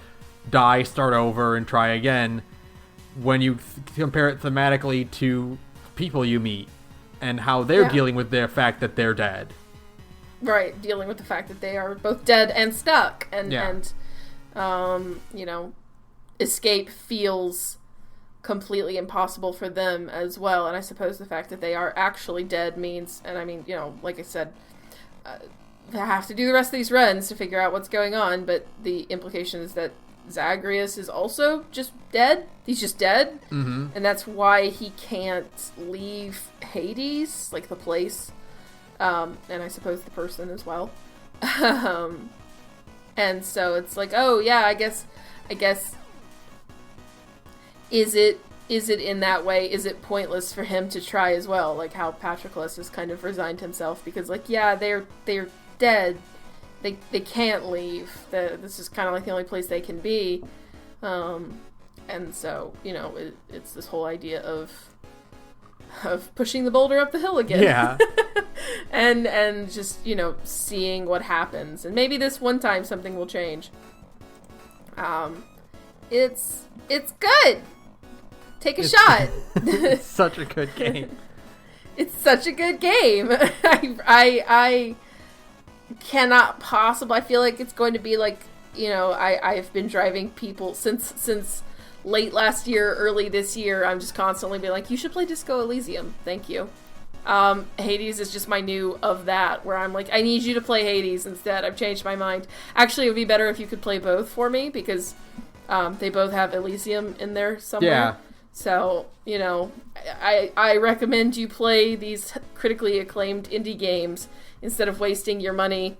die, start over, and try again when you compare it thematically to people you meet and how they're dealing with their fact that they're dead. Right, dealing with the fact that they are both dead and stuck, and you know, escape feels completely impossible for them as well. And I suppose the fact that they are actually dead means, and I mean, you know, like I said, they have to do the rest of these runs to figure out what's going on, but the implication is that Zagreus is also just dead. He's just dead, and that's why he can't leave Hades, like the place. And I suppose the person as well. And so it's like, oh yeah, I guess, is it in that way, is it pointless for him to try as well? Like how Patroclus has kind of resigned himself because, like, yeah, they're dead. They can't leave. This is kind of like the only place they can be. And so, you know, it's this whole idea of pushing the boulder up the hill again. Yeah. and just, you know, seeing what happens. And maybe this one time something will change. It's good. Take a shot. It's such a good game. It's such a good game. I cannot possibly, I feel like it's going to be like, you know, I've been driving people since late last year, early this year. I'm just constantly being like, you should play Disco Elysium. Thank you. Hades is just my new of that, where I'm like, I need you to play Hades instead. I've changed my mind. Actually, it would be better if you could play both for me, because they both have Elysium in there somewhere. Yeah. So, I recommend you play these critically acclaimed indie games instead of wasting your money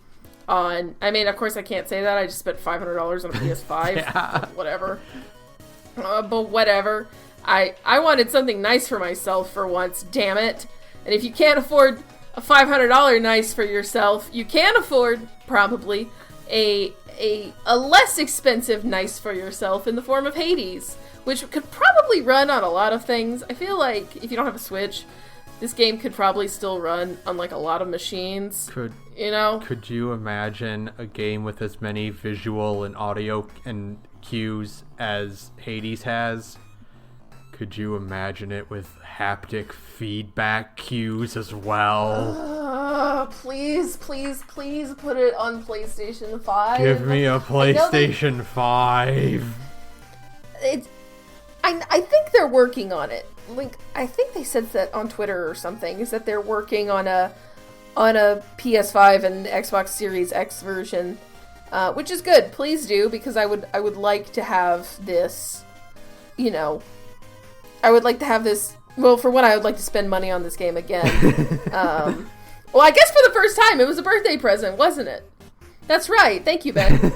on... I mean, of course, I can't say that. I just spent $500 on a PS5. Yeah. Whatever. But whatever. I wanted something nice for myself for once, damn it. And if you can't afford a $500 nice for yourself, you can afford, probably, a less expensive nice for yourself in the form of Hades, which could probably run on a lot of things. I feel like if you don't have a Switch, this game could probably still run on like a lot of machines. Could you imagine a game with as many visual and audio and cues as Hades has? Could you imagine it with haptic feedback cues as well? Please put it on PlayStation 5. Give me a PlayStation 5. I think they're working on it. Like, I think they said that on Twitter or something, is that they're working on a PS5 and Xbox Series X version, which is good. Please do, because I would like to have this, I would like to have this. Well, for one, I would like to spend money on this game again. Well, I guess for the first time, it was a birthday present, wasn't it? That's right. Thank you, Ben.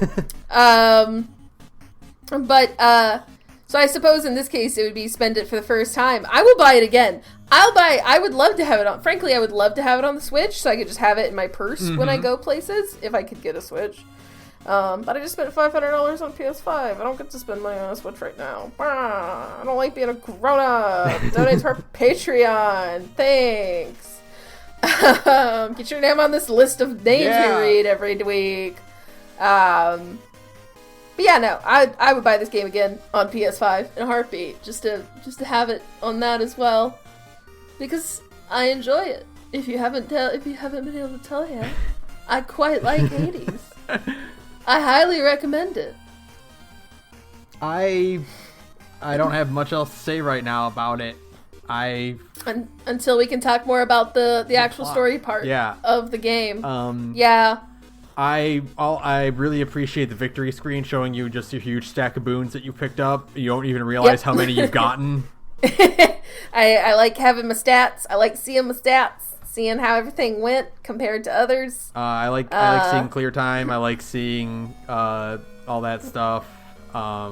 So I suppose in this case, it would be spend it for the first time. I will buy it again. I would love to have it on. Frankly, I would love to have it on the Switch, so I could just have it in my purse when I go places, if I could get a Switch. But I just spent $500 on PS5. I don't get to spend money on a Switch right now. I don't like being a grown-up. Donate to our Patreon. Thanks. Get your name on this list of names we read every week. But yeah, no, I would buy this game again on PS5 in a heartbeat, just to have it on that as well, because I enjoy it. If you haven't been able to tell yet, I quite like Hades. I highly recommend it. I don't have much else to say right now about it. Until we can talk more about the actual plot. Story part of the game. I really appreciate the victory screen showing you just a huge stack of boons that you picked up. You don't even realize how many you've gotten. I like having my stats. I like seeing my stats. Seeing how everything went compared to others. I like seeing clear time. I like seeing all that stuff. I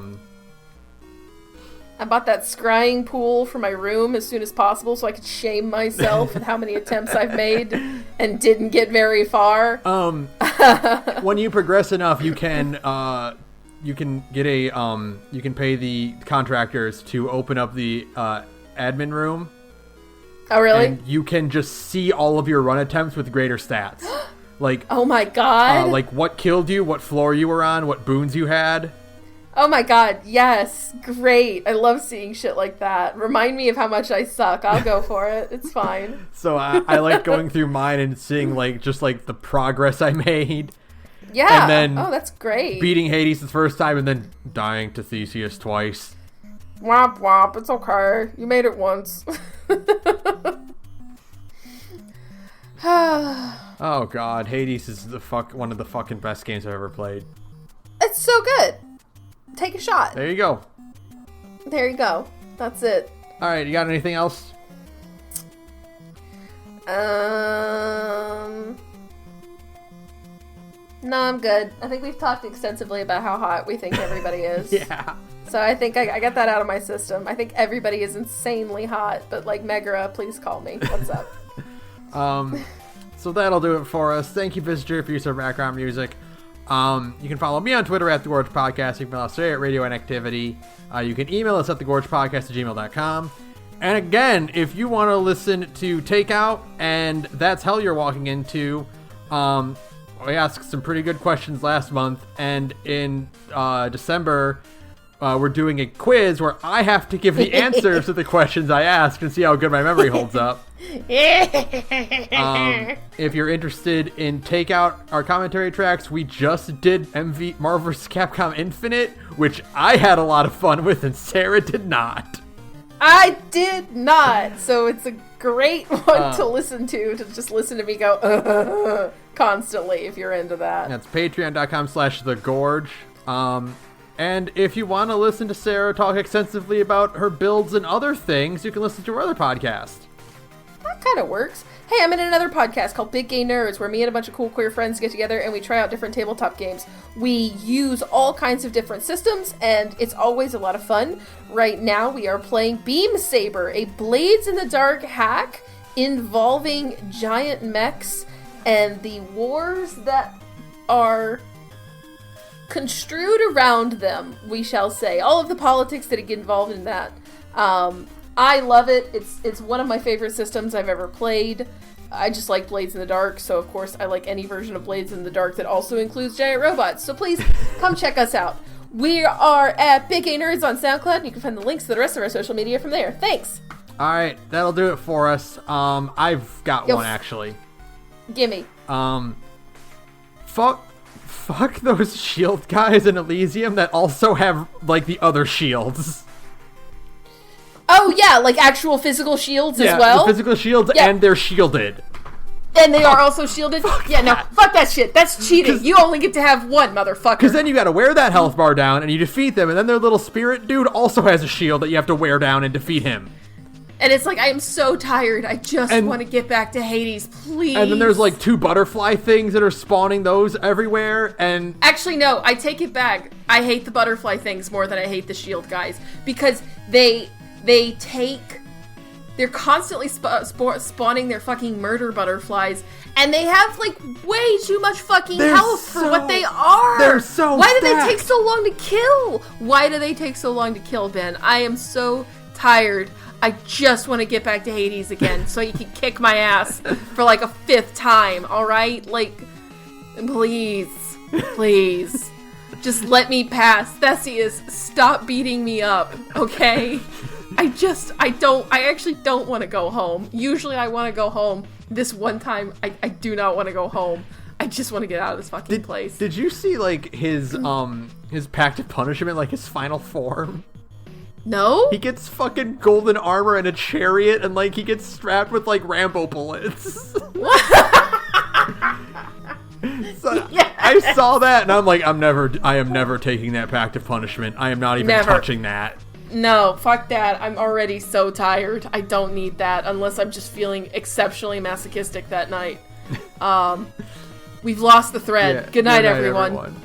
bought that scrying pool for my room as soon as possible so I could shame myself at how many attempts I've made and didn't get very far. When you progress enough, you can get you can pay the contractors to open up the admin room. Oh, really? And you can just see all of your run attempts with greater stats. Like, oh my god. Like what killed you, what floor you were on, what boons you had. Oh my god, yes. Great. I love seeing shit like that. Remind me of how much I suck. I'll go for it. It's fine. So I like going through mine and seeing just the progress I made. Yeah. And then that's great. Beating Hades the first time and then dying to Theseus twice. Womp womp, it's okay. You made it once. Oh god, Hades is one of the fucking best games I've ever played. It's so good. Take a shot. There you go. There you go. That's it. Alright, you got anything else? No, I'm good. I think we've talked extensively about how hot we think everybody is. Yeah. So I think I got that out of my system. I think everybody is insanely hot, but Megara, please call me. What's up? So that'll do it for us. Thank you, Visitor, for use of background music. You can follow me on Twitter at thegorgepodcast. You can follow us today at radioinactivity. You can email us at thegorgepodcast@gmail.com. And again, if you want to listen to Takeout and That's Hell You're Walking Into, we asked some pretty good questions last month, and in December, we're doing a quiz where I have to give the answers to the questions I asked and see how good my memory holds up. If you're interested in Takeout, our commentary tracks, we just did Marvel vs. Capcom Infinite, which I had a lot of fun with and Sarah did not. I did not, so it's a great one to listen to just listen to me go constantly if you're into that. That's patreon.com/thegorge. And if you want to listen to Sarah talk extensively about her builds and other things, you can listen to her other podcast. That kind of works. Hey, I'm in another podcast called Big Gay Nerds, where me and a bunch of cool queer friends get together and we try out different tabletop games. We use all kinds of different systems, and it's always a lot of fun. Right now, we are playing Beam Saber, a Blades in the Dark hack involving giant mechs and the wars that are construed around them, we shall say. All of the politics that get involved in that. I love it. It's one of my favorite systems I've ever played. I just like Blades in the Dark, so of course I like any version of Blades in the Dark that also includes giant robots. So please, come check us out. We are at Big Gay Nerds on SoundCloud, and you can find the links to the rest of our social media from there. Thanks! Alright, that'll do it for us. I've got one, actually. Gimme. Fuck those shield guys in Elysium that also have, like, the other shields. Oh, yeah, like actual physical shields as well? The physical shields, and they're shielded. And they are also shielded? Fuck that shit. That's cheating. You only get to have one, motherfucker. Because then you gotta wear that health bar down, and you defeat them, and then their little spirit dude also has a shield that you have to wear down and defeat him. And it's like, I am so tired. I just want to get back to Hades, please. And then there's like 2 butterfly things that are spawning those everywhere, and... Actually, no, I take it back. I hate the butterfly things more than I hate the shield guys. Because they're constantly spawning their fucking murder butterflies, and they have, like, way too much fucking health for what they are. They're so Why do they take so long to kill? Why do they take so long to kill, Ben? I am so tired. I just want to get back to Hades again so you can kick my ass for like a 5th time, alright? Like, please, just let me pass. Theseus, stop beating me up, okay? I actually don't want to go home. Usually I want to go home. This one time, I do not want to go home. I just want to get out of this fucking place. Did you see, like, his pact of punishment, like, his final form? No? He gets fucking golden armor and a chariot, and, like, he gets strapped with, like, Rambo bullets. Yes. I saw that, and I'm like, I am never taking that pact of punishment. I am not even touching that. No, fuck that. I'm already so tired. I don't need that unless I'm just feeling exceptionally masochistic that night. We've lost the thread. Good night, everyone.